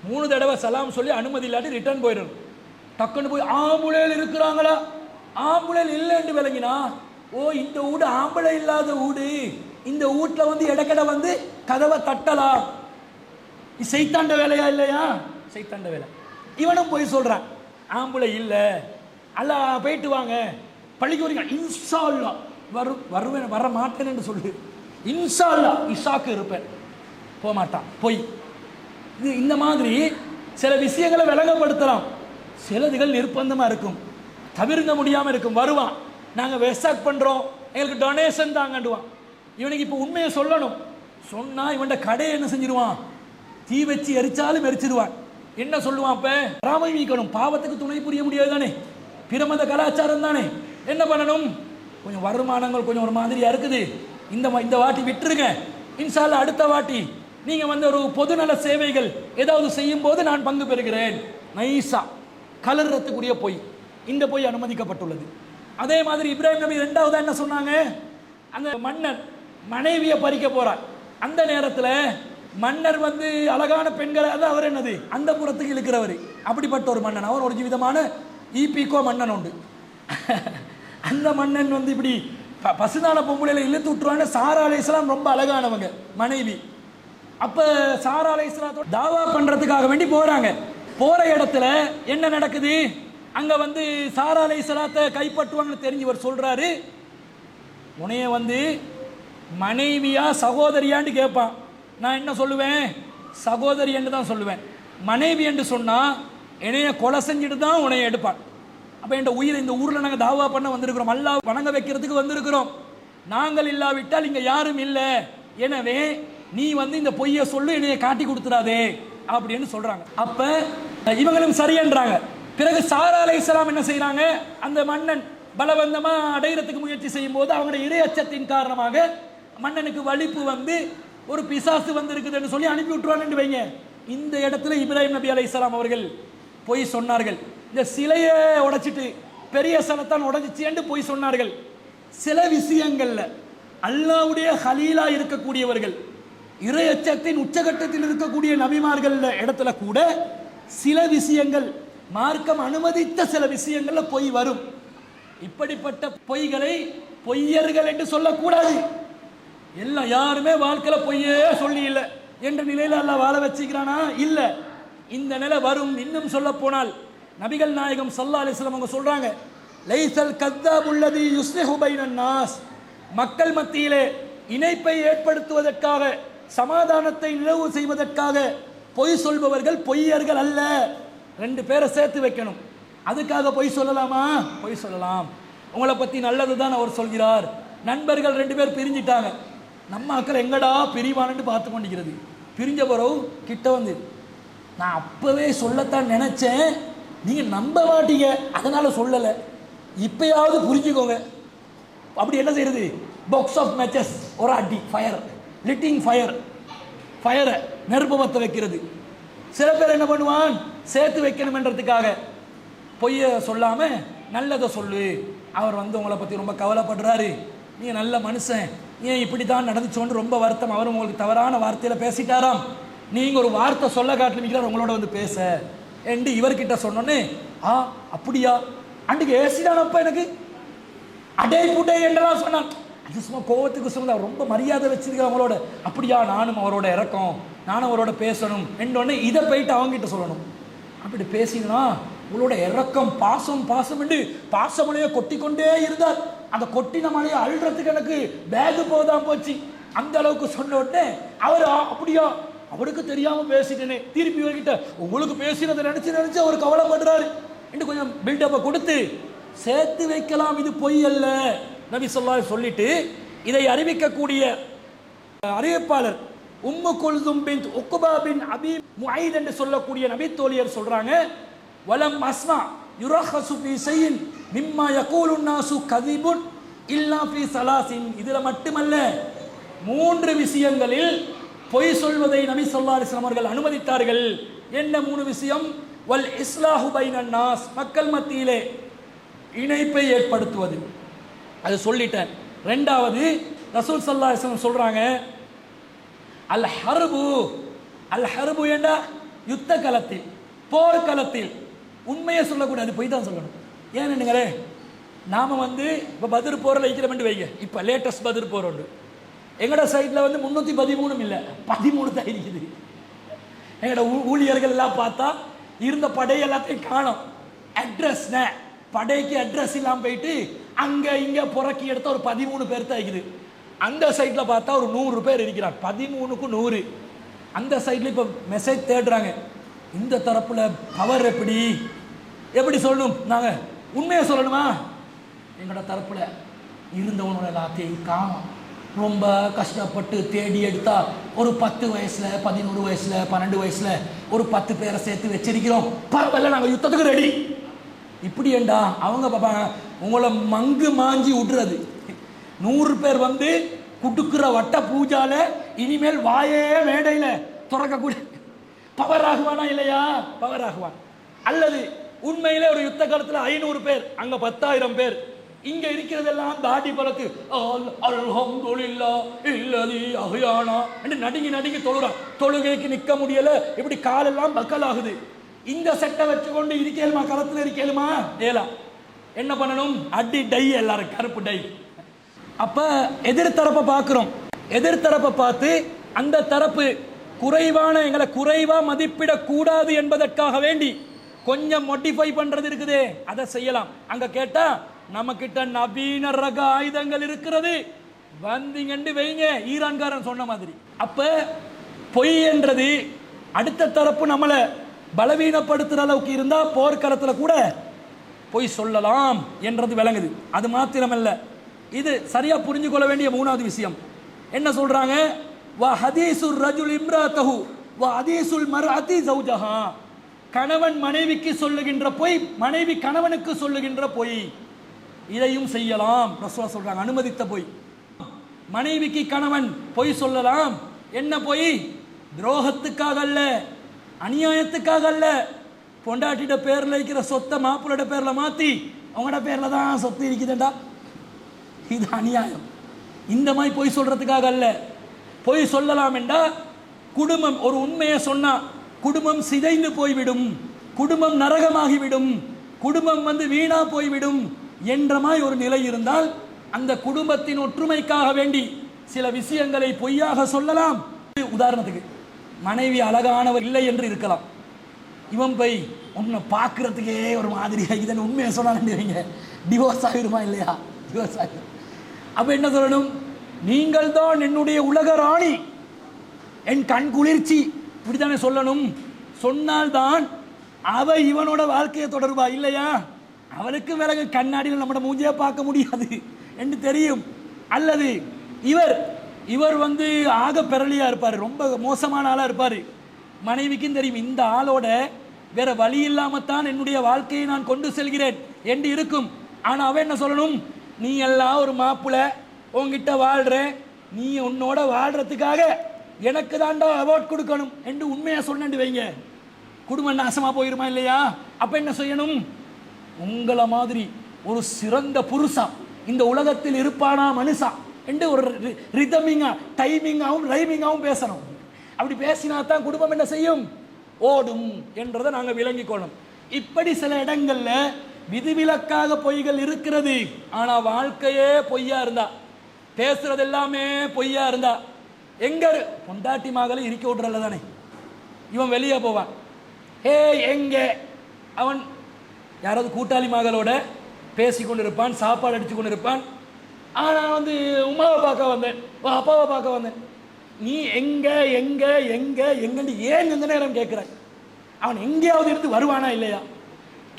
S1: 3 தடவை சலாம் சொல்லி அனுமதி இல்லாட்டி ரிட்டர்ன் போயிடணும். டக்குன்னு போய் ஆம்புலையில் இருக்கிறாங்களா, ஆம்புலையில் இல்லைன்னு விளங்கினா, ஓ இந்த வீடு ஆம்பளை இல்லாத வீடு, இந்த வீட்டில் வந்து இடக்கடை வந்து கதவை தட்டலாம். சைத்தாண்ட வேலையா இல்லையா? சைத்தாண்ட வேலை. இவனும் போய் சொல்றான், ஆம்பளை இல்லை, அல்ல போயிட்டு வாங்க பள்ளிக்கு வரீங்க, இன்ஷா அல்லாஹ் வருவேன், வர மாட்டேன்னு சொல்லு, இன்ஷா அல்லாஹ் இஷாக்கு இருப்பேன், போக மாட்டான். போய் இது இந்த மாதிரி சில விஷயங்களை விளங்கப்படுத்தலாம். சிலதுகள் நிர்பந்தமாக இருக்கும், தவிர்க்க முடியாமல் இருக்கும். வருவான், நாங்கள் வெசாக் பண்ணுறோம், எங்களுக்கு டொனேஷன் தாங்கண்டுவான். இவனுக்கு இப்போ உண்மையை சொல்லணும், சொன்னால் இவன்ட கடையை என்ன செஞ்சிருவான், தீ வச்சு எரிச்சாலும் எரிச்சிருவான். என்ன சொல்லுவான், அப்போ ராமை மீக்கணும், பாவத்துக்கு துணை புரிய முடியாது தானே, பிரமத கலாச்சாரம் தானே. என்ன பண்ணணும், கொஞ்சம் வருமானங்கள் கொஞ்சம் ஒரு மாதிரியா இருக்குது, இந்த வாட்டி விட்டுருங்க, இன்ஷா அல்லாஹ் அடுத்த வாட்டி நீங்க வந்து ஒரு பொதுநல சேவைகள் ஏதாவது செய்யும் போது நான் பங்கு பெறுகிறேன். நைசா கலர்றதுக்குரிய பொய், இந்த பொய் அனுமதிக்கப்பட்டுள்ளது. அதே மாதிரி இப்ராஹிம் நபி 2வது என்ன சொன்னாங்க, அந்த மன்னர் மனைவியை பறிக்க போறார். அந்த நேரத்தில் மன்னர் வந்து அழகான பெண்களை, அது அவர் என்னது அந்த புறத்துக்கு இழுக்கிறவர், அப்படிப்பட்ட ஒரு மன்னன். அவர் ஒரு விதமான ஈபிகோ மன்னன் உண்டு. அந்த மன்னன் வந்து இப்படி பசுதான பொம்பளையில இழுத்து விட்டுருவாங்க. சாரா அலைஹிஸ்ஸலாம் ரொம்ப அழகானவங்க மனைவி. அப்ப சாரா அலைஹிஸ்ஸலாத்தோட தாவா பண்றதுக்காக வேண்டி போறாங்க. போற இடத்துல என்ன நடக்குது, அங்க வந்து சாரா அலைஹிஸ்ஸலாத்தை கைப்பற்றுவாங்கன்னு தெரிஞ்சு இவர் சொல்றாரு, உன்னைய வந்து மனைவியா சகோதரியான்னு கேட்பான். நான் என்ன சொல்லுவேன், சகோதரி என்று தான் சொல்லுவேன். மனைவி என்று சொன்னா என்னைய கொலை செஞ்சுட்டு தான் உன்னைய எடுப்பான். அப்போ என் உயிரை இந்த ஊரில் நாங்கள் தாவா பண்ண வந்திருக்கிறோம், அல்லாஹ் வணங்க வைக்கிறதுக்கு வந்திருக்கிறோம், நாங்கள் இல்லாவிட்டால் இங்கே யாரும் இல்லை, எனவே நீ வந்து இந்த பொய்யை சொல்லு, என்னைய காட்டி கொடுத்துடாதே அப்படின்னு சொல்றாங்க. அப்ப இவங்களும் சரியன்றாங்க. பிறகு சாரா அலைஹிஸ்ஸலாம் என்ன செய்யறாங்க, அந்த மன்னன் பலவந்தமா அடையிறதுக்கு முயற்சி செய்யும் போது அவங்களுடைய இறையச்சத்தின் காரணமாக மன்னனுக்கு வலிப்பு வந்து ஒரு பிசாசு வந்து இருக்குதுன்னு சொல்லி அனுப்பி விட்டுருவான்னு வைங்க. இந்த இடத்துல இப்ராஹிம் நபி அலைஹிஸ்ஸலாம் அவர்கள் பொய் சொன்னார்கள். இந்த சிலையை உடைச்சிட்டு பெரிய சிலைத்தான் உடைச்சிச்சு பொய் சொன்னார்கள். சில விஷயங்கள்ல அல்லாஹ்வுடைய ஹலீலா இருக்கக்கூடியவர்கள், இறையச்சத்தின் உச்சகட்டத்தில் இருக்கக்கூடிய நபிமார்கள் இடத்துல கூட சில விஷயங்கள் மார்க்கம் அனுமதித்த சில விஷயங்கள்ல பொய் வரும். இப்படிப்பட்ட பொய்களை பொய்யர்கள் என்று சொல்லக்கூடாது. எல்லாம் யாருமே வாழ்க்கையில பொய்யே சொல்லி இல்லை என்ற நிலையில அல்லாஹ் வாழ வச்சுக்கிறானா? இல்ல, இந்த நிலை வரும். இன்னும் சொல்ல போனால் நபிகள் நாயகம் ஸல்லல்லாஹு அலைஹி வஸல்லம் அவங்க சொல்றாங்க, லைஸல் கத்தாபுல்லதி யுஸ்லிஹு பைனன் நாஸ், மக்கள் மத்தியிலே இணைப்பை ஏற்படுத்துவதற்காக, சமாதானத்தை நிலவு செய்வதற்காக பொய் சொல்பவர்கள் பொய்யர்கள் அல்ல. 2 பேரை சேர்த்து வைக்கணும். அதுக்காக பொய் சொல்லலாமா? பொய் சொல்லலாம். உங்களை பத்தி நல்லது தான் அவர் சொல்கிறார். நண்பர்கள் 2 பேர் பிரிஞ்சிட்டாங்க, நம்ம அக்கள் எங்கடா பிரிவானு பார்த்து கொண்டிருக்கிறது. பிரிஞ்ச பிறகு கிட்ட வந்து, நான் அப்பவே சொல்லத்தான் நினைச்சேன், நீங்க நம்ப மாட்டீங்க, அதனால சொல்லல, இப்பயாவது புரிஞ்சுக்கோங்க. அப்படி என்ன செய்யறது, பாக்ஸ் ஆஃப் மேட்சஸ், ஒரு அடி, ஃபயர், லிட்டிங் ஃபயர், ஃபயரை நெருப்பு பற்ற வைக்கிறது. சில பேர் என்ன பண்ணுவான், சேர்த்து வைக்கணும் என்றதுக்காக பொய்ய சொல்லாம நல்லதை சொல்லு, அவர் வந்து உங்களை பத்தி ரொம்ப கவலைப்படுறாரு, நீங்க நல்ல மனுஷன், ஏன் இப்படி தான் நடந்துச்சோன்னு ரொம்ப வருத்தம், அவர் உங்களுக்கு தவறான வார்த்தையில பேசிட்டாராம், நீங்க ஒரு வார்த்தை சொல்ல காட்டுறீங்களா உங்களோட வந்து பேச என்று இவர்கிட்ட சொன்னோன்னு, ஆ அப்படியா அன்றைக்கு ஏசிடானப்ப எனக்கு அடே புடே என்றெல்லாம் சொன்னான். அது சும்மா கோவத்துக்கு சொன்ன, ரொம்ப மரியாதை வச்சிருக்க அவங்களோட, அப்படியா நானும் அவரோட இறக்கம், நானும் அவரோட பேசணும் என்றோடனே இதை போயிட்டு அவங்ககிட்ட சொல்லணும். அப்படி பேசினா உங்களோட இறக்கம் பாசம் பாசம் என்று பாசமலையை கொட்டி கொண்டே இருந்தார். அந்த கொட்டின மலையை அழுறதுக்கு எனக்கு பேகு போதான் போச்சு. அந்த அளவுக்கு சொன்ன உடனே அவர் அப்படியா அவருக்கு தெரியாம பேசிட்டேனே, திருப்பி இவர்கிட்ட உங்களுக்கு பேசினதை நினைச்சு நினைச்சு அவர் கவலைப்படுறாரு என்று கொஞ்சம் பில்டப்பை கொடுத்து சேர்த்து வைக்கலாம், இது பொய் அல்ல நபி ஸல்லல்லாஹு அலைஹி சொல்லிட்டு, இதை அறிவிக்கக்கூடிய அறிவிப்பாளர் உம்மு குல்தும் பின்த் உக்பா பின் அபி முஐத் என்று சொல்லக்கூடிய நபி தோழியர் சொல்றாங்க, வலம் அஸ்மா யுரஹசு ஃபீ ஷைஇன் மிம்மா யகூலு நாசு கதிபுன் இல்லா ஃபீ ஸலாசின். இதுல மட்டுமல்ல, 3 விஷயங்களில் பொய் சொல்வதை நபி ஸல்லல்லாஹு அலைஹி வஸல்லம் அவர்கள் அனுமதித்தார்கள். என்ன 3 விஷயம்? வல் இஸ்லாஹு பைனன் நாஸ், மக்கள் மத்தியிலே இணைப்பை ஏற்படுத்துவது, அது சொல்லிட்டேன். 2வது ரசூல் ஸல்லல்லாஹு அலைஹி வஸல்லம் சொல்றாங்க, அல் ஹர்பு, அல் ஹர்பு என்றா யுத்த களத்தில், போர்க்களத்தில் உண்மையை சொல்லக்கூடாது, பொய் தான் சொல்லணும். ஏன்னுங்களே, நாம வந்து இப்போ பதிர் போரில் வைக்கிறோம்னு வைங்க. இப்போ லேட்டஸ்ட் பதிர் போர் உண்டு. எங்களோட சைடில் வந்து 313 இல்லை, 13 தான் இருக்குது. எங்களோட ஊழியர்கள் எல்லாம் பார்த்தா இருந்த படை எல்லாத்தையும் காணும். அட்ரஸ் படைக்கு அட்ரஸ் இல்லாமல் போயிட்டு அங்கே இங்கே புறக்கி எடுத்த ஒரு 13 பேர் தான் இருக்குது. அந்த சைடில் பார்த்தா ஒரு 100 பேர் இருக்கிறாங்க. 13க்கு 100. அந்த சைடில் இப்போ மெசேஜ் தேடுறாங்க, இந்த தரப்பில் பவர் எப்படி சொல்லணும், நாங்கள் உண்மையை சொல்லணுமா? எங்களோட தரப்பில் இருந்தவனோட எல்லாத்தையும் காணும். ரொம்ப கஷ்டப்பட்டு தேடி எடுத்தா ஒரு 10 வயசுல 11 வயசுல 12 வயசுல ஒரு 10 பேரை சேர்த்து வச்சிருக்கிறோம். பரவாயில்ல, நாங்கள் யுத்தத்துக்கு ரெடி. இப்படி ஏண்டா அவங்க பாப்பாங்க உங்களை மங்கு மாஞ்சி விடுறது. 100 பேர் வந்து குடுக்குற வட்ட பூஜால இனிமேல் வாயே மேடையில துறக்கக்கூடிய பவர் ஆகுவானா இல்லையா? பவர் ஆகுவான். அல்லது உண்மையிலே ஒரு யுத்த காலத்தில் 500 பேர், அங்க 10,000 பேர், இங்க இருக்கிறதெல்லாம் தாடி பழக்கு அல்ஹம்துலில்லாஹ் இல்லதி அஹ்யானா என்று நடுங்கி தொழுறான். தொழுகைக்கு நிற்க முடியல, இப்படி காலெல்லாம் பக்கல் ஆகுது. இந்த செட்டை வச்சுக்கொண்டு இருக்கேலுமா, களத்தில் இருக்கேலுமா? ஏலா. என்ன பண்ணணும்? அடி டை, எல்லாரும் கருப்பு டை. அப்ப எதிர்த்தரப்பை பார்க்கிறோம். எதிர்த்தரப்பை பார்த்து அந்த தரப்பு குறைவான, எங்களை குறைவா மதிப்பிடக் கூடாது என்பதற்காக வேண்டி கொஞ்சம் மோடிஃபை பண்றது இருக்குதே, அதை செய்யலாம். அங்க கேட்டா நம்ம கிட்ட நவீன ரக ஆயுதங்கள் இருக்கிறது, வந்தீங்கன்னு வைங்க, ஈரான்காரன் சொன்ன மாதிரி. அப்ப பொய் என்றது அடுத்த தரப்பு நம்மளை பலவீனப்படுத்துற அளவுக்கு இருந்தா போர்க்களத்தில் கூட பொய் சொல்லலாம் என்றது விளங்குது. அது மாத்திரமல்ல, இது சரியா புரிஞ்சு கொள்ள வேண்டிய 3வது விஷயம். என்ன சொல்றாங்க? வா ஹதீசுர் ரஜுல் இம்ராத்தஹு வா ஹதீசுல் மர்அதி ஜௌஜஹா. கணவன் மனைவிக்கு சொல்லுகின்ற பொய், மனைவி கணவனுக்கு சொல்லுகின்ற பொய், இதையும் செய்யலாம். ரசூலுல்லாஹ் சொல்றாங்க, அனுமதித்த பொய். மனைவிக்கு கணவன் பொய் சொல்லலாம். என்ன பொய்? துரோகத்துக்காக அல்ல, அநியாயத்துக்காக அல்ல. பொண்டாட்டிட பேர்ல இருக்கிற சொத்தை மாப்பிள்ளோட பேர்ல மாத்தி அவங்களோட பேர்ல தான் சொத்து இருக்குதுண்டா, இது அநியாயம். இந்த மாதிரி பொய் சொல்றதுக்காக அல்ல. பொய் சொல்லலாம் என்றா குடும்பம், ஒரு உண்மையை சொன்னா குடும்பம் சிதைந்து போய்விடும், குடும்பம் நரகமாகிவிடும், குடும்பம் வந்து வீணா போய்விடும் என்ற மாதிரி ஒரு நிலை இருந்தால் அந்த குடும்பத்தின் ஒற்றுமைக்காக வேண்டி சில விஷயங்களை பொய்யாக சொல்லலாம். உதாரணத்துக்கு, மனைவி அழகானவர் இல்லை என்று இருக்கலாம். இவன் போய் உன்னை பார்க்கறதுக்கே ஒரு மாதிரி ஆகிதான் உண்மையை சொன்னாங்க, டிவோர்ஸ் ஆகிருமா இல்லையா? டிவோர்ஸ் ஆகிடும். அப்ப என்ன சொல்லணும்? நீங்கள் தான் என்னுடைய உலக ராணி, என் கண் குளிர்ச்சி, இப்படித்தானே சொல்லணும். சொன்னால்தான் அவ இவனோட வாழ்க்கையை தொடர்பா, இல்லையா? அவனுக்கு விலகு கண்ணாடியில் நம்மளோட மூஞ்சியை பார்க்க முடியாது என்று தெரியும். அல்லது இவர் வந்து ஆக பெரளியா இருப்பார், ரொம்ப மோசமான ஆளா இருப்பார். மனைவிக்கும் தெரியும், இந்த ஆளோட வேற வழி இல்லாமத்தான் என்னுடைய வாழ்க்கையை நான் கொண்டு செல்கிறேன் என்று இருக்கும். ஆனா அவன் என்ன சொல்லணும்? நீ எல்லாம் ஒரு மாப்பிள்ளை, உங்ககிட்ட வாழ்ற, நீ உன்னோட வாழ்றதுக்காக எனக்கு தாண்டா அவார்ட் கொடுக்கணும் என்று உண்மையா சொன்னு வைங்க, குடும்பம் நாசமா போயிருமா இல்லையா? அப்ப என்ன செய்யணும்? உங்களை மாதிரி ஒரு சிறந்த புருஷா இந்த உலகத்தில் இருப்பானா மனுஷா என்று ஒரு ரிதமிங்கா, டைமிங்காகவும் ரைமிங்காகவும் பேசணும். அப்படி பேசினா தான் குடும்பம் என்ன செய்யும்? ஓடும் என்றதை நாங்கள் விளங்கிக் கொள்ளணும். இப்படி சில இடங்கள்ல விதிவிலக்காக பொய்கள் இருக்கிறது. ஆனா வாழ்க்கையே பொய்யா இருந்தா, பேசுறது எல்லாமே பொய்யா இருந்தா, எங்க பொண்டாட்டி மகளை இருக்க விடுறல தானே. இவன் வெளியே போவான், ஹே எங்க அவன் யாராவது கூட்டாளி மகளோட பேசி கொண்டு இருப்பான், சாப்பாடு அடிச்சு கொண்டு இருப்பான். நான் வந்து உமாவை பார்க்க வந்தேன், அப்பாவை பார்க்க வந்தேன். நீ எங்க எங்க எங்க எங்கன்னு ஏன் இந்த நேரம் கேட்கிறாய்? அவன் எங்கேயாவது இருந்து வருவானா இல்லையா?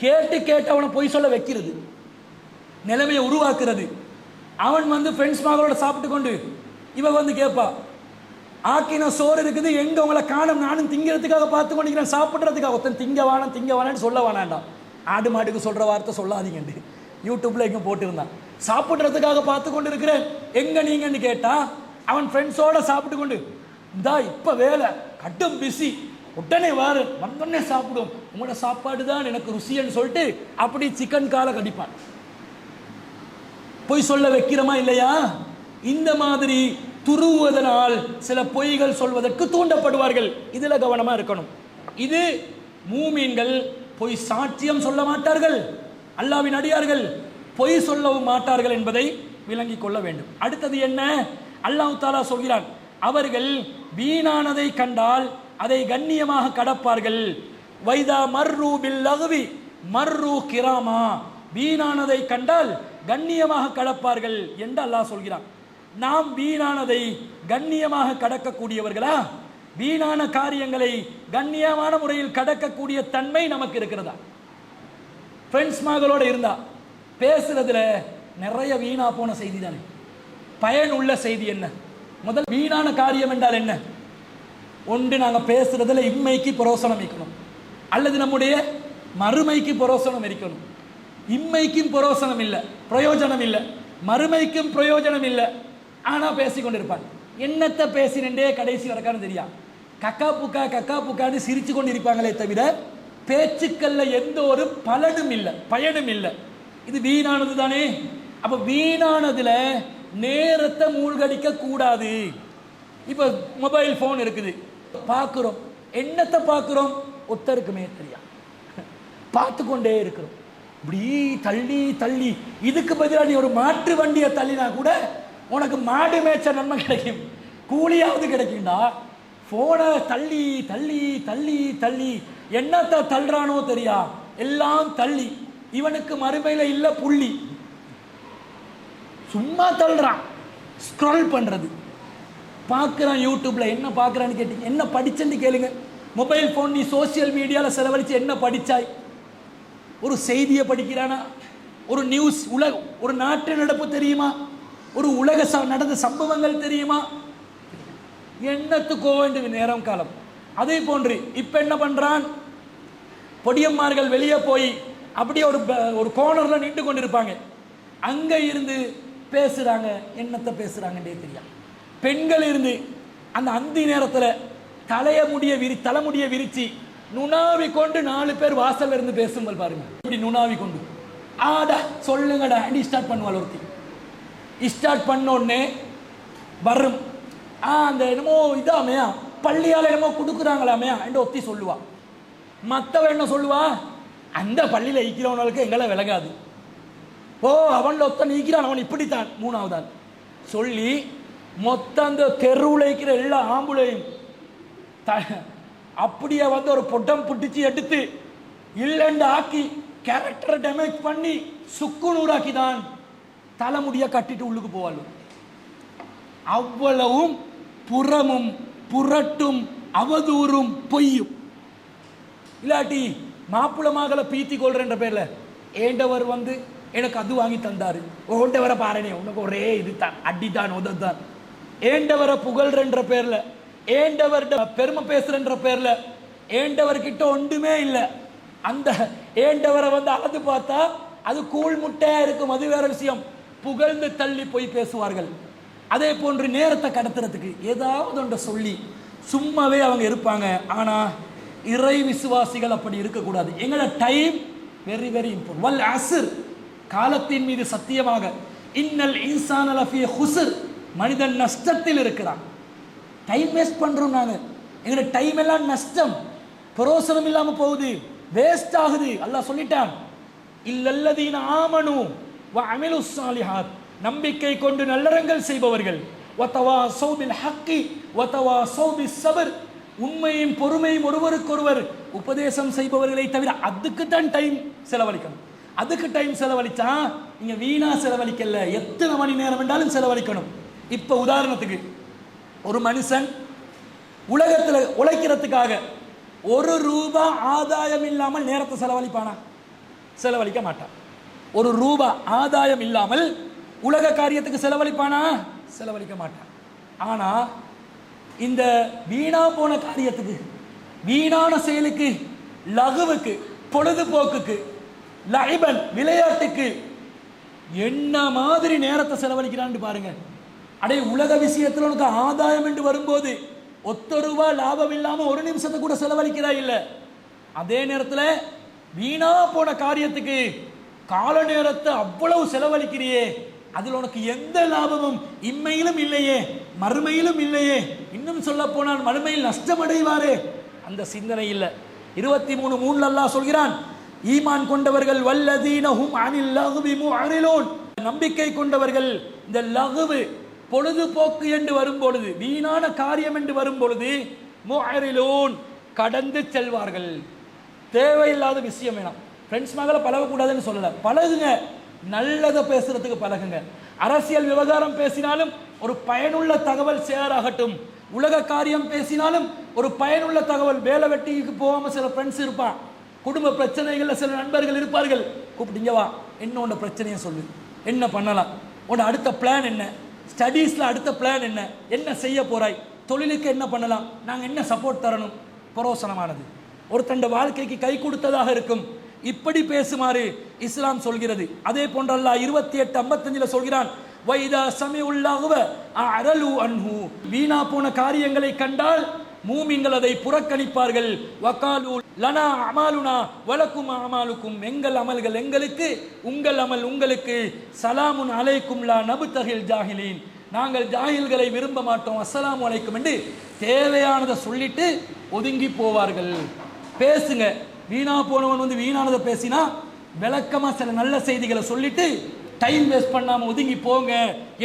S1: கேட்டு அவனை பொய் சொல்ல வைக்கிறது, நிலைமையை உருவாக்குறது. அவன் வந்து ஃப்ரெண்ட்ஸ் மகளோட சாப்பிட்டு கொண்டு இவ வந்து கேட்பா, ஆக்கின சோறு இருக்குது, எங்க உங்களை காணும், நானும் திங்கிறதுக்காக பார்த்து கொண்டிருக்கிறேன், சாப்பிட்றதுக்காக. ஒருத்தன் திங்க வேணான்னு சொல்ல வேணாண்டாம். ஆடு மாட்டுக்கு சொல்ற வார்த்தை சொல்லாதீங்கண்டு யூடியூப்ல எங்க போட்டிருந்தான். சாப்பிட்றதுக்காக பார்த்து கொண்டு இருக்கிறேன், எங்க நீங்கன்னு கேட்டா அவன் ஃப்ரெண்ட்ஸோட சாப்பிட்டு கொண்டு, இந்தா இப்ப வேலை கட்டும் பிஸி, உடனே வந்தோடனே சாப்பிடும், உங்களோட சாப்பாடு தான் எனக்கு ருசின்னு சொல்லிட்டு அப்படி சிக்கன் காலை கடிப்பான். பொய் சொல்ல வைக்கிறோமா இல்லையா? இந்த மாதிரி துருவுவதனால் சில பொய்கள் சொல்வதற்கு தூண்டப்படுவார்கள். இதுல கவனமா இருக்கணும். இது மூமீன்கள் பொய் சாட்சியம் சொல்ல மாட்டார்கள், அல்லாஹ்வின் அடியார்கள் பொய் சொல்லவும் மாட்டார்கள் என்பதை விளங்கிக் கொள்ள வேண்டும். அடுத்தது என்ன? அல்லாஹ் தஆலா சொல்கிறான், அவர்கள் வீணானதை கண்டால் அதை கண்ணியமாக கடப்பார்கள். வைதா மர்ரு பில் லஹ்வி மர்ரு கிராமா, வீணானதை கண்டால் கண்ணியமாக கடப்பார்கள் என்று அல்லாஹ் சொல்கிறான். நாம் வீணானதை கண்ணியமாக கடக்கக்கூடியவர்களா? வீணான காரியங்களை கண்ணியமான முறையில் கடக்கக்கூடிய தன்மை நமக்கு இருக்கிறதா? ஃப்ரெண்ட்ஸ் மகளோட இருந்தா பேசுறதுல நிறைய வீணா போன செய்தி தானே. பயனுள்ள செய்தி என்ன? முதல் வீணான காரியம் என்றால் என்ன? ஒன்று நாங்கள் பேசுறதுல இம்மைக்கு புரோசனம் இருக்கணும், அல்லது நம்முடைய மறுமைக்கு புரோசனம் இருக்கணும். இம்மைக்கும் புரோசனம் இல்லை, பிரயோஜனம் இல்லை, மறுமைக்கும் பிரயோஜனம் இல்லை. ஆனால் பேசிக்கொண்டிருப்பாங்க. என்னத்தை பேசினே கடைசி வரைக்கான்னு தெரியா, கக்கா புக்கான்னு சிரிச்சு கொண்டு இருப்பாங்களே தவிர பேச்சுக்கள்ல எந்த ஒரு பலனும் இல்லை, பயனும் இல்லை. இது வீணானது தானே. அப்ப வீணானதுல நேரத்தை மூழ்கடிக்க கூடாது. இப்ப மொபைல் போன் இருக்குது, பார்க்கிறோம். என்னத்தை பார்க்கிறோம்? ஒருத்தருக்குமே தெரியா, பார்த்து கொண்டே இருக்கிறோம். இப்படி தள்ளி தள்ளி, இதுக்கு பதிலாக நீ ஒரு மாற்று வண்டியை தள்ளினா கூட உனக்கு மாடு மேய்ச்ச நன்மை கிடைக்கும், கூலியாவது கிடைக்கும்டா. போனை தள்ளி தள்ளி தள்ளி தள்ளி என்னத்தை தள்ளுறானோ தெரியா, எல்லாம் தள்ளி. இவனுக்கு மறுமையில இல்ல புள்ளி, சும்மா தள்ளுறான், ஸ்க்ரோல் பண்றது. பார்க்குறான் யூடியூப்ல, என்ன பார்க்குறான்னு கேட்டீங்க, என்ன படிச்சேன்னு கேளுங்க. மொபைல் ஃபோன் நீ சோசியல் மீடியாவில் செலவழித்து என்ன படித்தாய்? ஒரு செய்தியை படிக்கிறானா? ஒரு நியூஸ், ஒரு நாட்டு நடப்பு தெரியுமா? ஒரு உலக நடந்த சம்பவங்கள் தெரியுமா? என்னத்துக்கோ வேண்டிய நேரம் காலம். அதே போன்று இப்போ என்ன பண்ணுறான்? பொடியம்மார்கள் வெளியே போய் அப்படியே ஒரு கோணரில் நின்று கொண்டிருப்பாங்க, அங்கே இருந்து பேசுகிறாங்க. என்னத்தை பேசுகிறாங்கன்றே தெரியாது. பெண்கள் இருந்து அந்த அந்தி நேரத்தில் தலைமுடிய விரிச்சு நுணாவி கொண்டு 4 பேர் வாசல்ல இருந்து பேசுங்கள் பாருங்க. இப்படி நுணாவி கொண்டு ஆடா சொல்லுங்கடா அடி ஸ்டார்ட் பண்ணுவாள் ஒருத்தி. ஸ்டார்ட் பண்ண உடனே வரும் அந்த என்னமோ இதாமையா பள்ளியால் என்னமோ கொடுக்குறாங்களாமையா என்று ஒத்தி சொல்லுவா. மற்றவ என்ன சொல்லுவா? அந்த பள்ளியில் ஈக்கிறவனுக்கு எங்களை விளங்காது, ஓ அவன்ல ஒத்த நீக்கிறான், அவன் இப்படித்தான். 3வது ஆள் சொல்லி மொத்தம் அந்த தெருவில் இருக்கிற எல்லா ஆம்புலையும் அப்படியே ஒரு பொட்டம் பிடிச்சி எடுத்து இல்லைன்னு ஆக்கி கேரக்டரை டேமேஜ் பண்ணி சுக்குநூறாக்கி தான் தலைமுடிய கட்டிட்டு உள்ளுக்கு போவாள். அவ்வளவும் புறமும் புரட்டும் அவதூறும் பொய்யும். இல்லாட்டி மாப்பிள்ள மகளை பீத்தி கொள்றன்ற பேர்ல ஏண்டவர் எனக்கு அது வாங்கி தந்தாரு, ஓண்டவரை பாருனே உனக்கு ஒரே இதுதான் அடிதான் உதத்தான். ஏண்டவரை புகழ்றன்ற பேர்ல, ஏண்டவர் பெருமை பேசுறன்ற பேர்ல ஏண்டவர்கிட்ட ஒன்றுமே இல்லை. அந்த ஏண்டவரை அழகு பார்த்தா அது கூழ் முட்டையா இருக்கும், அது வேற விஷயம். புகழ்ந்து தள்ளி போய் பேசுவார்கள். அதே போன்று நேரத்தை கடத்துறதுக்கு ஏதாவது ஒன்றை சொல்லி சும்மாவே அவங்க இருப்பாங்க. ஆனா இறை விசுவாசிகள் அப்படி இருக்கக்கூடாது. எங்களோட டைம் வெரி வெரி இம்பார்ட்டன்ட். வல் அஸ்ர், காலத்தின் மீது சத்தியமாக, இன்னல் இன்சான லஃபீ ஹுஸ்ர், மனிதன் நஷ்டத்தில் இருக்கிறான். டைம் வேஸ்ட் பண்றோம் நாங்க. எங்களோட டைம் எல்லாம் நஷ்டம், பிரயோசனம் இல்லாம போகுது, வேஸ்ட் ஆகுது. அல்லாஹ் சொல்லிட்டான், இல்லல்லதீன ஆமனு வ அமிலுஸ் ஸாலிஹாத், நம்பிக்கை கொண்டு நல்லறங்கள் செய்பவர்கள், வதவாஸௌ பில் ஹக்கி வதவாஸௌ பிஸ் ஸப்ர், உண்மையும் பொறுமையும் ஒருவருக்கொருவர் உபதேசம் செய்பவர்களை தவிர அதுக்கு தான் டைம் செலவழிக்கணும். அதுக்கு டைம் செலவழிச்சா நீங்க வீணா செலவழிக்கல, எத்தனை மணி நேரம் வேண்டாலும் செலவழிக்கணும். இப்ப உதாரணத்துக்கு ஒரு மனுஷன் உலகத்தில் உழைக்கிறதுக்காக ₹1 ஆதாயம் இல்லாமல் நேரத்தை செலவழிப்பானா? செலவழிக்க மாட்டான். ₹1 ஆதாயம் இல்லாமல் உலக காரியத்துக்கு செலவழிப்பானா? செலவழிக்க மாட்டான். ஆனா இந்த வீணா போன காரியத்துக்கு, வீணான செயலுக்கு, லகுவுக்கு, பொழுதுபோக்குக்கு, லைபன் விளையாட்டுக்கு என்ன மாதிரி நேரத்தை செலவழிக்கிறான்னு பாருங்க. அடே உலக விஷயத்தில் உனக்கு ஆதாயம் என்று வரும்போது ₹1 லாபம் இல்லாம 1 நிமிஷத்தை கூட செலவழிக்கிறா இல்ல. அதே நேரத்தில் வீணா போன காரியத்துக்கு கால நேரத்தை அவ்வளவு செலவழிக்கிறியே, அதில் உனக்கு எந்த லாபமும் இம்மையிலும் இல்லையே, மறுமையிலும் இல்லையே. இன்னும் சொல்ல போனால் மறுமையில் நஷ்டம் அடைவாரே. அந்த சிந்தனை இல்லை. 23:3 அல்லாஹ் சொல்கிறான், ஈமான் கொண்டவர்கள் வல்லதீனஹும் அனில் லஹ்வி முஅரிலூன், நம்பிக்கை கொண்டவர்கள் இந்த லஹ்வு பொழுதுபோக்கு என்று வரும் பொழுது, வீணான காரியம் என்று வரும் பொழுது முஅரிலூன் கடந்து செல்வார்கள். தேவையில்லாத விஷயம் வேணாம். ஃப்ரெண்ட்ஸ் மகளை பழகக்கூடாதுன்னு சொல்லல, பழகுங்க, நல்லதை பேசுறதுக்கு பழகுங்க. அரசியல் விவகாரம் பேசினாலும் ஒரு பயனுள்ள தகவல் ஷேர் ஆகட்டும். உலக காரியம் பேசினாலும் ஒரு பயனுள்ள தகவல். வேலை வெட்டிக்கு போகாமல் சில ஃப்ரெண்ட்ஸ் இருப்பான், குடும்ப பிரச்சனைகளில் சில நண்பர்கள் இருப்பார்கள். கூப்பிட்டீங்க வா, என்ன உன்ன பிரச்சனையை சொல்லு, என்ன பண்ணலாம், உன்னோட அடுத்த பிளான் என்ன, ஸ்டடீஸில் அடுத்த பிளான் என்ன, என்ன செய்ய போறாய், தொழிலுக்கு என்ன பண்ணலாம், நாங்கள் என்ன சப்போர்ட் தரணும். புரோசனமானது, ஒருத்தண்ட வாழ்க்கைக்கு கை கொடுத்ததாக இருக்கும். இப்படி பேசுமாறு இஸ்லாம் சொல்கிறது. அதே போன்று அல்லாஹ் 28:55 சொல்கிறான், வைதா சமிஉல்லாஹுவ அஅரலு அன்ஹு, வீணா போன காரியங்களை கண்டால் மூமின்கள் அதை புறக்கணிப்பார்கள். வகாலு லனா அமாலுனா வலக்கும் அமாலுக்கும், எங்கள் அமல்கள் எங்களுக்கு, உங்கள் அமல் உங்களுக்கு. சலாமுன் அலைக்கும் லா நபுத்தகில் ஜாஹிலீன், நாங்கள் ஜாஹில்களை விரும்ப மாட்டோம், அஸ்ஸலாமு அலைக்கும் என்று தேவையானதை சொல்லிட்டு ஒதுங்கி போவார்கள். பேசுங்க, வீணா போனவன் வந்து வீணானதை பேசினா விளக்கமா சில நல்ல செய்திகளை சொல்லிட்டு டைம் வேஸ்ட் பண்ணாம ஒதுங்கி போங்க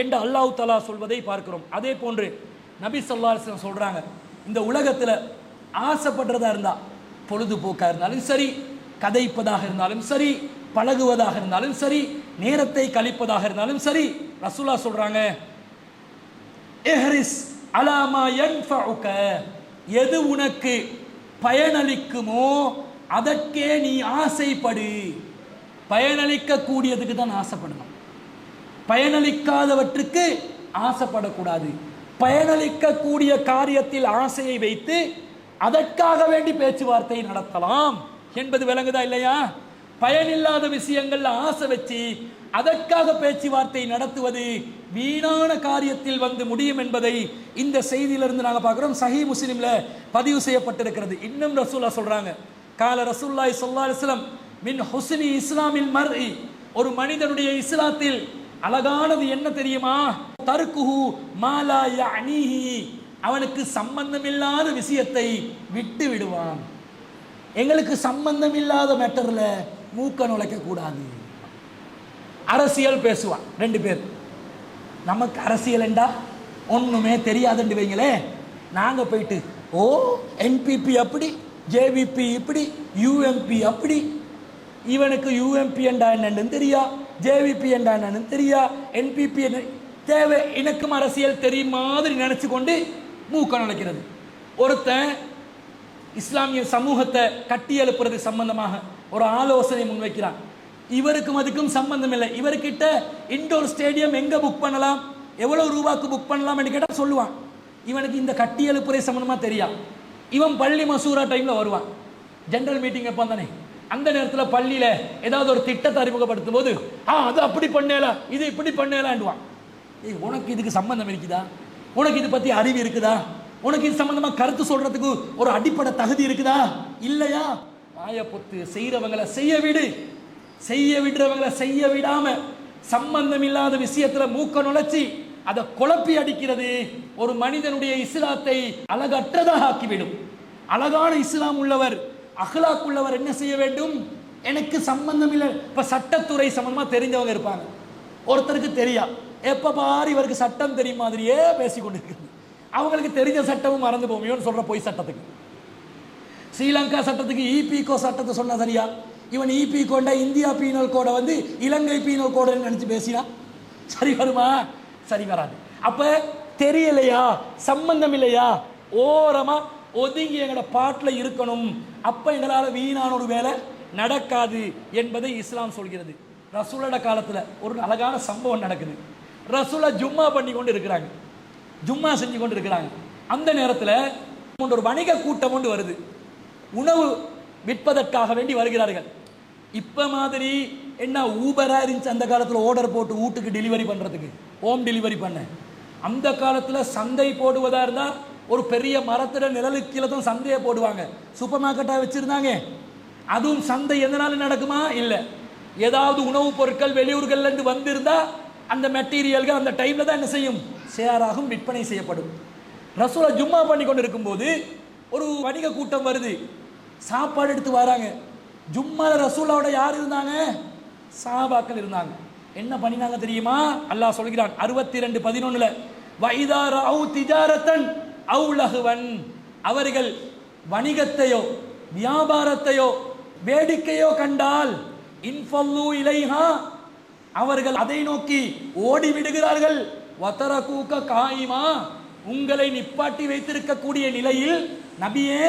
S1: என்று அல்லாஹ் தஆலா சொல்வதை பார்க்கிறோம். அதே போன்று நபி ஸல்லல்லாஹு அலைஹி வஸல்லம் சொல்றாங்க, இந்த உலகத்தில் ஆசைப்படுறதா இருந்தா, பொழுதுபோக்கா இருந்தாலும் சரி, கதைப்பதாக இருந்தாலும் சரி, பழகுவதாக இருந்தாலும் சரி, நேரத்தை கழிப்பதாக இருந்தாலும் சரி, ரசூலுல்லாஹ் சொல்றாங்க, இஹ்ரிஸ் அலா மா யன்ஃபஉக, எது உனக்கு பயனளிக்குமோ அதற்கே நீ ஆசைப்படு. பயனளிக்க கூடியதுக்கு தான் ஆசைப்படணும், பயனளிக்காதவற்றுக்கு ஆசைப்படக்கூடாது. பயனளிக்க கூடிய காரியத்தில் ஆசையை வைத்து அதற்காக வேண்டி பேச்சுவார்த்தை நடத்தலாம் என்பது விளங்குதா இல்லையா? பயனில்லாத விஷயங்கள்ல ஆசை வச்சு அதற்காக பேச்சுவார்த்தை நடத்துவது வீணான காரியத்தில் வந்து முடியும் என்பதை இந்த செய்தியிலிருந்து நாங்கள் பார்க்கிறோம். சஹீஹ் முஸ்லிம்ல பதிவு செய்யப்பட்டிருக்கிறது. இன்னும் ரசூலுல்லாஹ் சொல்றாங்க, கால ரசூலுல்லாஹி ஸல்லல்லாஹு அலைஹி வஸல்லம் மின் ஹுஸ்னி இஸ்லாமில் மர்இ, ஒரு மனிதனுடைய இஸ்லாத்தில் அழகானது என்ன தெரியுமா? தர்குஹு மா லா யஅனீஹி, அவனுக்கு சம்பந்தமில்லாத விஷயத்தை விட்டு விடுவான். எங்களுக்கு சம்பந்தம் இல்லாத மேட்டர்ல மூக்க நுழைக்க கூடாது. அரசியல் பேசுவான் ரெண்டு பேர், நமக்கு அரசியல் என்றா ஒண்ணுமே தெரியாதுன்னு வைங்களே, நாங்க போயிட்டு ஓ என்பிபி அப்படி, ஜேவிபி இப்படி, யூஎம்பி அப்படி, இவனுக்கு யூஎம்பி என்றா என்னன்னு தெரியா, ஜேவிபி என்றா என்னன்னு தெரியா, என்பிபி என்ன தேவை, எனக்கும் அரசியல் தெரியும் மாதிரி நினைச்சு கொண்டு மூக்க நுழைக்கிறது. ஒருத்தன் இஸ்லாமிய சமூகத்தை கட்டி எழுப்புறது சம்பந்தமாக ஒரு ஆலோசனை முன்வைக்கிறான். இவருக்கும் அதுக்கும் சம்பந்தம் இல்லை. இவர்கிட்ட இண்டோர் ஸ்டேடியம் எங்க புக் பண்ணலாம், எவ்வளவு ரூபாய்க்கு புக் பண்ணலாம் என்று கேட்டால் சொல்லுவான். இவனுக்கு இந்த கட்டி எழுப்புறை சம்பந்தமா தெரியா. இவன் பள்ளி மசூரா டைம்ல வருவான், ஜெனரல் மீட்டிங் எப்போ தானே, அந்த நேரத்தில் பள்ளியில ஏதாவது ஒரு திட்டத்தை அறிமுகப்படுத்தும் போது அது அப்படி பண்ணலாம், இது இப்படி பண்ணலான்டுவான். உனக்கு இதுக்கு சம்பந்தம் இருக்குதா? உனக்கு இது பத்தி அறிவு இருக்குதா? உனக்கு இது சம்பந்தமா கருத்து சொல்றதுக்கு ஒரு அடிப்படை தகுதி இருக்குதா? இல்லையா? வாய பொத்து செய்யறவங்களை செய்ய விடு, செய்ய விடுறவங்களை செய்ய விடாம சம்பந்தம் இல்லாத விஷயத்துல மூக்க நுழைச்சி அதை குழப்பி அடிக்கிறது ஒரு மனிதனுடைய இஸ்லாத்தை அழகற்றதாக ஆக்கிவிடும். அழகான இஸ்லாம் உள்ளவர், அஹ்லாக் உள்ளவர் என்ன செய்ய வேண்டும்? எனக்கு சம்பந்தம் இல்லை. இப்ப சட்டத்துறை சம்பந்தமா தெரிஞ்சவங்க இருப்பாங்க, ஒருத்தருக்கு தெரியா, எப்ப பாரு இவருக்கு சட்டம் தெரியும் மாதிரியே பேசி கொண்டிருக்கிறது. அவங்களுக்கு தெரிஞ்ச சட்டமும் மறந்து போவோம் சொல்ற போய் சட்டத்துக்கு. ஸ்ரீலங்கா சட்டத்துக்கு இபிகோ சட்டத்தை சொன்னா சரியா? இவன் இபிகோண்ட இந்தியா பீனல் கோடை வந்து இலங்கை பீனல் கோடை நினைச்சு பேசினா சரி வருமா? சரி வராது. அப்ப தெரியலையா, சம்பந்தம் இல்லையா, ஓரமா ஒதுங்கி எங்களோட பாட்டுல இருக்கணும். அப்ப எங்களால வீணான ஒரு வேலை நடக்காது என்பதை இஸ்லாம் சொல்கிறது. ரசூலோட காலத்துல ஒரு அழகான சம்பவம் நடக்குது. ரசூலா ஜும்மா பண்ணி கொண்டு இருக்கிறாங்க, ஜும்மா செஞ்சு கொண்டு இருக்கிறாங்க. அந்த நேரத்தில் ஒரு வணிக கூட்டம் கொண்டு வருது, உணவு விற்பதற்காக வேண்டி வருகிறார்கள். இப்ப மாதிரி என்ன ஊபரா இருந்துச்சு அந்த காலத்தில், ஆர்டர் போட்டு வீட்டுக்கு டெலிவரி பண்றதுக்கு, ஹோம் டெலிவரி பண்ண. அந்த காலத்தில் சந்தை போடுவதா இருந்தா ஒரு பெரிய மரத்திட நிழலுக்கு கீழே தான் சந்தையை போடுவாங்க. சூப்பர் மார்க்கெட்டா வச்சிருந்தாங்க. அதுவும் சந்தை எதனால நடக்குமா? இல்லை, ஏதாவது உணவுப் பொருட்கள் வெளியூர்கள்ல இருந்து வந்திருந்தா அந்த மெட்டீரியல்கள் அந்த டைம்ல தான் என்ன செய்யும், ஷேராகும், விற்பனை செய்யப்படும். ரசூலா ஜும்மா பண்ணி கொண்டு இருக்கும்போது ஒரு வணிக கூட்டம் வருது, சாப்பாடு எடுத்து வராங்க. ஜும்மால ரசூலாவோட யார் இருந்தாங்க? சஹாபாக்கள் இருந்தாங்க. என்ன பண்ணினாங்க தெரியுமா? அல்லாஹ் சொல்கிறான் 62:11 வைதா ரஅவு திஜாரத்தன் அவ் லஹ்வன், அவர்கள் வணிகத்தையோ வியாபாரத்தையோ வேடிக்கையோ கண்டால் இன்ஃபல்லு இலைஹா, அவர்கள் அதை நோக்கி ஓடி விடுகிறார்கள். வதரகூக காயிமா, உங்களை நிப்பாட்டி வைத்திருக்கக்கூடிய நிலையில் நபியே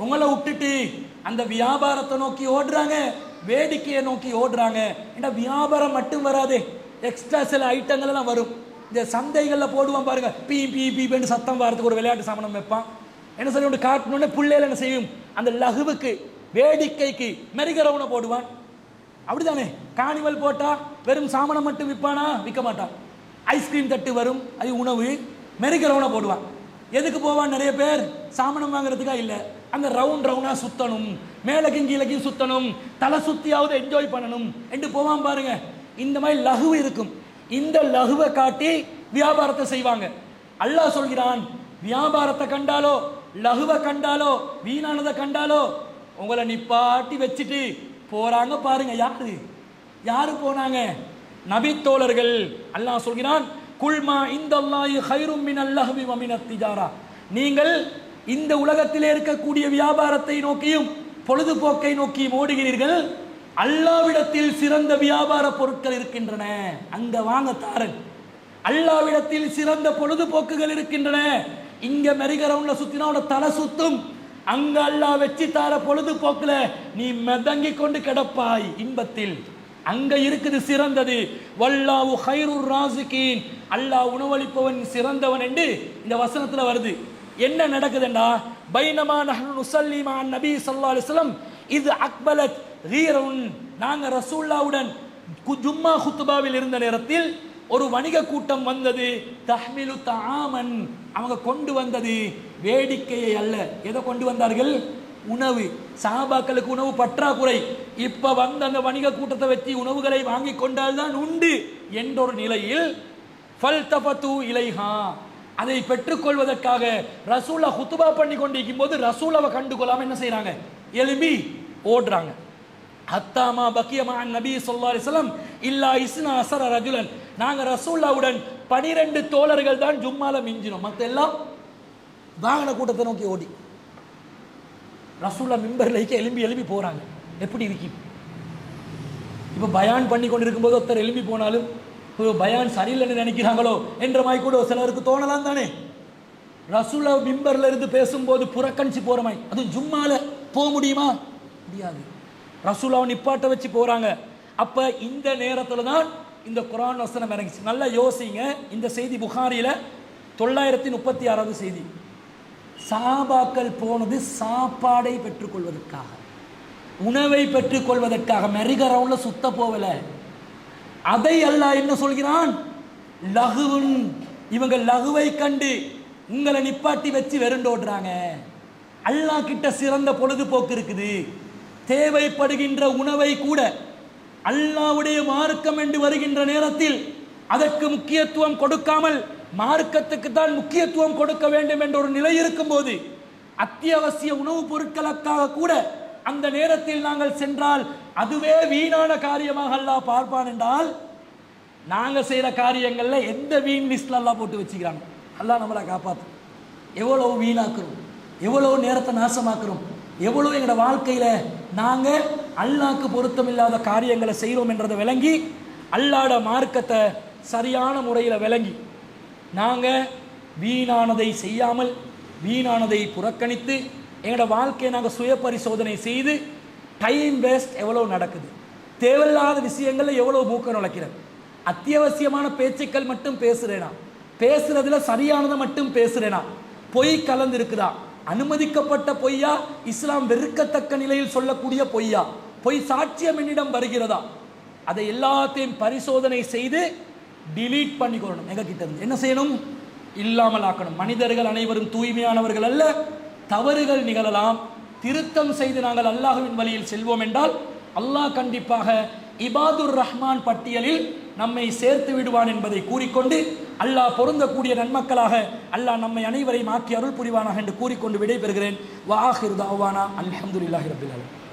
S1: உங்களை விட்டுட்டு அந்த வியாபாரத்தை நோக்கி ஓடுறாங்க, வேடிக்கையை நோக்கி ஓடுறாங்க. ஏன்னா வியாபாரம் மட்டும் வராது, எக்ஸ்ட்ரா சில ஐட்டங்கள் எல்லாம் வரும். இந்த சந்தைகளில் போடுவான் பாருங்க, பீ பீ பீன்னு சத்தம் வரதுக்கு ஒரு விளையாட்டு சாமானம் வைப்பான். என்ன சொல்லி ஒன்று காட்டணுன்னு பிள்ளைகள் என்ன செய்யும், அந்த லகுவுக்கு வேடிக்கைக்கு மெரிகரவுனை போடுவான். அப்படிதானே? காணிவல் போட்டா வெறும் சாமானம் மட்டும் விற்பானா? விற்க மாட்டான். ஐஸ்கிரீம் தட்டு வரும், அது உணவு. மெரிகரவுனை போடுவான். எதுக்கு போவான்? நிறைய பேர் சாமானம் வாங்குறதுக்கா இல்லை, அங்கே ரவுண்டா சுத்தணும், மேலக்கும் கீழக்கும் சுத்தணும், தலை சுத்தியாவது என்ஜாய் பண்ணணும் என்று போவான் பாருங்க. இந்த மாதிரி லகுவு இருக்கும். இந்த லகுவை காட்டி வியாபாரத்தை செய்வாங்க. அல்லாஹ் சொல்கிறான், வியாபாரத்தை கண்டாலோ லகுவை கண்டாலோ வீணானதை கண்டாலோ உங்களை நிப்பாட்டி வச்சுட்டு போறாங்க பாருங்க. யாரு போனாங்க? நபி தோழர்கள். அல்லாஹ் சொல்கிறான், குல்மா இந்தல்லாஹி கைரும் மினல் லஹ்வி வ மினத் திஜாரா, நீங்கள் இந்த உலகத்திலே இருக்கக்கூடிய வியாபாரத்தை நோக்கியும் பொழுதுபோக்கை நோக்கியும் ஓடுகிறீர்கள், அல்லாவிடத்தில் சிறந்த வியாபார பொருட்கள் இருக்கின்றன, அங்க வாங்க தாரன். அல்லாவிடத்தில் சிறந்த பொழுதுபோக்குகள் இருக்கின்றன. இங்க மெரிகரவுன்ல சுத்தினா தலை சுத்தும், அங்க அல்லாஹ் வச்சு தார பொழுதுபோக்குல நீ மெதங்கி கொண்டு கிடப்பாய் இன்பத்தில். அங்க இருக்குது சிறந்தது. வல்லாஹு கைருர் ராசிகீன், அல்லாஹ் உணவளிப்பவன் சிறந்தவன் என்று இந்த வசனத்துல வருது. என்ன நடக்குதுன்னா, பைனமா நஹ்னு நுஸல்லி மஅ நபி ஸல்லல்லாஹு அலைஹி வஸல்லம் இது அக்பலத் கீரவுன், நாங்க ரசூலுல்லாஹ்வுடன் ஜும்மா குத்பாவில் இருந்த நேரத்தில் ஒரு வணிக கூட்டம் வந்தது. தஹ்மிலு தஆமன், அவங்க கொண்டு வந்தது வேடிக்கையை அல்ல. எதை கொண்டு வந்தார்கள்? உணவு. சஹாபாக்களுக்கு உணவு பற்றாக்குறை. இப்ப வந்த அந்த வணிக கூட்டத்தை வச்சு உணவுகளை வாங்கி கொண்டால்தான் உண்டு என்ற ஒரு நிலையில் ஃபல்தஃபது இலைஹா, அதை பெற்றுக்கொள்வதற்காக ரசூலா குத்துபா பண்ணி கொண்டிருக்கும் போது ரசூலாவை கண்டுகொள்ளாம என்ன செய்யறாங்க? எழும்பி ஓடுறாங்க. ஹத்தாமா பக்கியமா நபி ஸல்லல்லாஹு அலைஹி வஸல்லம் இல்லா இஸ்னா அஸர ரஜுலன், நாங்க ரசூலுல்லாஹ்வுடன் 12 தோழர்கள் தான் ஜும்மால மிஞ்சினோம், மத்த எல்லாம் வாகன கூட்டத்தை நோக்கி ஓடி ரசூலுல்லாஹ் மிம்பர்ல எழும்பி போறாங்க. எப்படி இருக்கு? இப்ப பயான் பண்ணி கொண்டிருக்கும் போது ஒருத்தர் எழும்பி போனாலும் பயான் சரியில்லைன்னு நினைக்கிறாங்களோ என்ற மாதிரி கூட சிலருக்கு தோணலாம் தானே. ரசூலுல்லாஹ் மிம்பர்ல இருந்து பேசும்போது புறக்கணிச்சு போற மாதிரி, அது ஜும்மால போக முடியுமா? முடியாது. ரசூலுல்லாஹ் நிப்பாட்ட வச்சு போறாங்க. அப்ப இந்த நேரத்துல தான் இந்த குர்ஆன் வசனம் இறங்கிச்சு. நல்லா யோசிங்க. இந்த செய்தி புகாரில 936வது செய்தி. சஹாபாக்கள் போனது சாப்பாடை பெற்றுக்கொள்வதற்காக, உணவை பெற்றுக்கொள்வதற்காக, மெரிகரவுன்ல சுத்த போகல. அதை அல்லாஹ் என்ன சொல்கிறான்? லகுவுன், இவங்க லகுவை கண்டு உங்களை நிப்பாட்டி வச்சு வெறுண்டோடுறாங்க. அல்லாஹ் கிட்ட சிறந்த பொழுதுபோக்கு இருக்குது. தேவைப்படுகின்ற உணவை கூட அல்லாஹ்வுடைய மார்க்கம் என்று வருகின்ற நேரத்தில் அதற்கு முக்கியத்துவம் கொடுக்காமல் மார்க்கத்துக்கு தான் முக்கியத்துவம் கொடுக்க வேண்டும் என்ற ஒரு நிலை இருக்கும் போது, அத்தியாவசிய உணவுப் பொருட்களுக்காக கூட அந்த நேரத்தில் நாங்கள் சென்றால் அதுவே வீணான காரியமாக அல்லாஹ் பார்ப்பான் என்றால், நாங்கள் செய்கிற காரியங்கள்ல எந்த வீண் லிஸ்ட்ல அல்லாஹ் போட்டு வச்சுக்கிறாங்க. அல்லாஹ் நம்மளை காப்பாற்றும். எவ்வளவு வீணாக்குறோம், எவ்வளவு நேரத்தை நாசமாக்குறோம், எவ்வளவு எங்களோட வாழ்க்கையில நாங்கள் அல்லாஹ்க்கு பொருத்தம் இல்லாத காரியங்களை செய்கிறோம் என்றதை விளங்கி, அல்லாஹ்ட மார்க்கத்தை சரியான முறையில் விளங்கி நாங்கள் வீணானதை செய்யாமல் வீணானதை புறக்கணித்து எங்களோட வாழ்க்கையை நாங்கள் சுய பரிசோதனை செய்து, டைம் வேஸ்ட் எவ்வளோ நடக்குது, தேவையில்லாத விஷயங்களில் எவ்வளோ மூக்க நுழைக்கிறது, அத்தியாவசியமான பேச்சுக்கள் மட்டும் பேசுகிறேனா, பேசுறதுல சரியானதை மட்டும் பேசுகிறேனா, பொய் கலந்து இருக்குதா, அனுமதிக்கப்பட்ட பொய்யா, இஸ்லாம் வெறுக்கத்தக்க நிலையில் சொல்லக்கூடிய பொய்யா, பொய் சாட்சியம் என்னிடம் வருகிறதா, அதை எல்லாத்தையும் பரிசோதனை செய்து டிலீட் பண்ணிக்கொள்ளணும். எங்க கிட்ட இருந்து என்ன செய்யணும்? இல்லாமல் ஆக்கணும். மனிதர்கள் அனைவரும் தூய்மையானவர்கள் அல்ல, தவறுகள் நிகழலாம். திருத்தம் செய்து நாங்கள் அல்லாஹ்வின் வழியில் செல்வோம் என்றால் அல்லாஹ் கண்டிப்பாக இபாதுர் ரஹ்மான் பட்டியலில் நம்மை சேர்த்து விடுவான் என்பதை கூறிக்கொண்டு அல்லாஹ் பொருந்தக்கூடிய நன்மக்களாக அல்லாஹ் நம்மை அனைவரையும் ஆக்கி அருள் புரிவானாக என்று கூறிக்கொண்டு விடைபெறுகிறேன். வ ஆகிரு தஅவானா அல்ஹம்துலில்லாஹி ரப்பில் ஆலமீன்.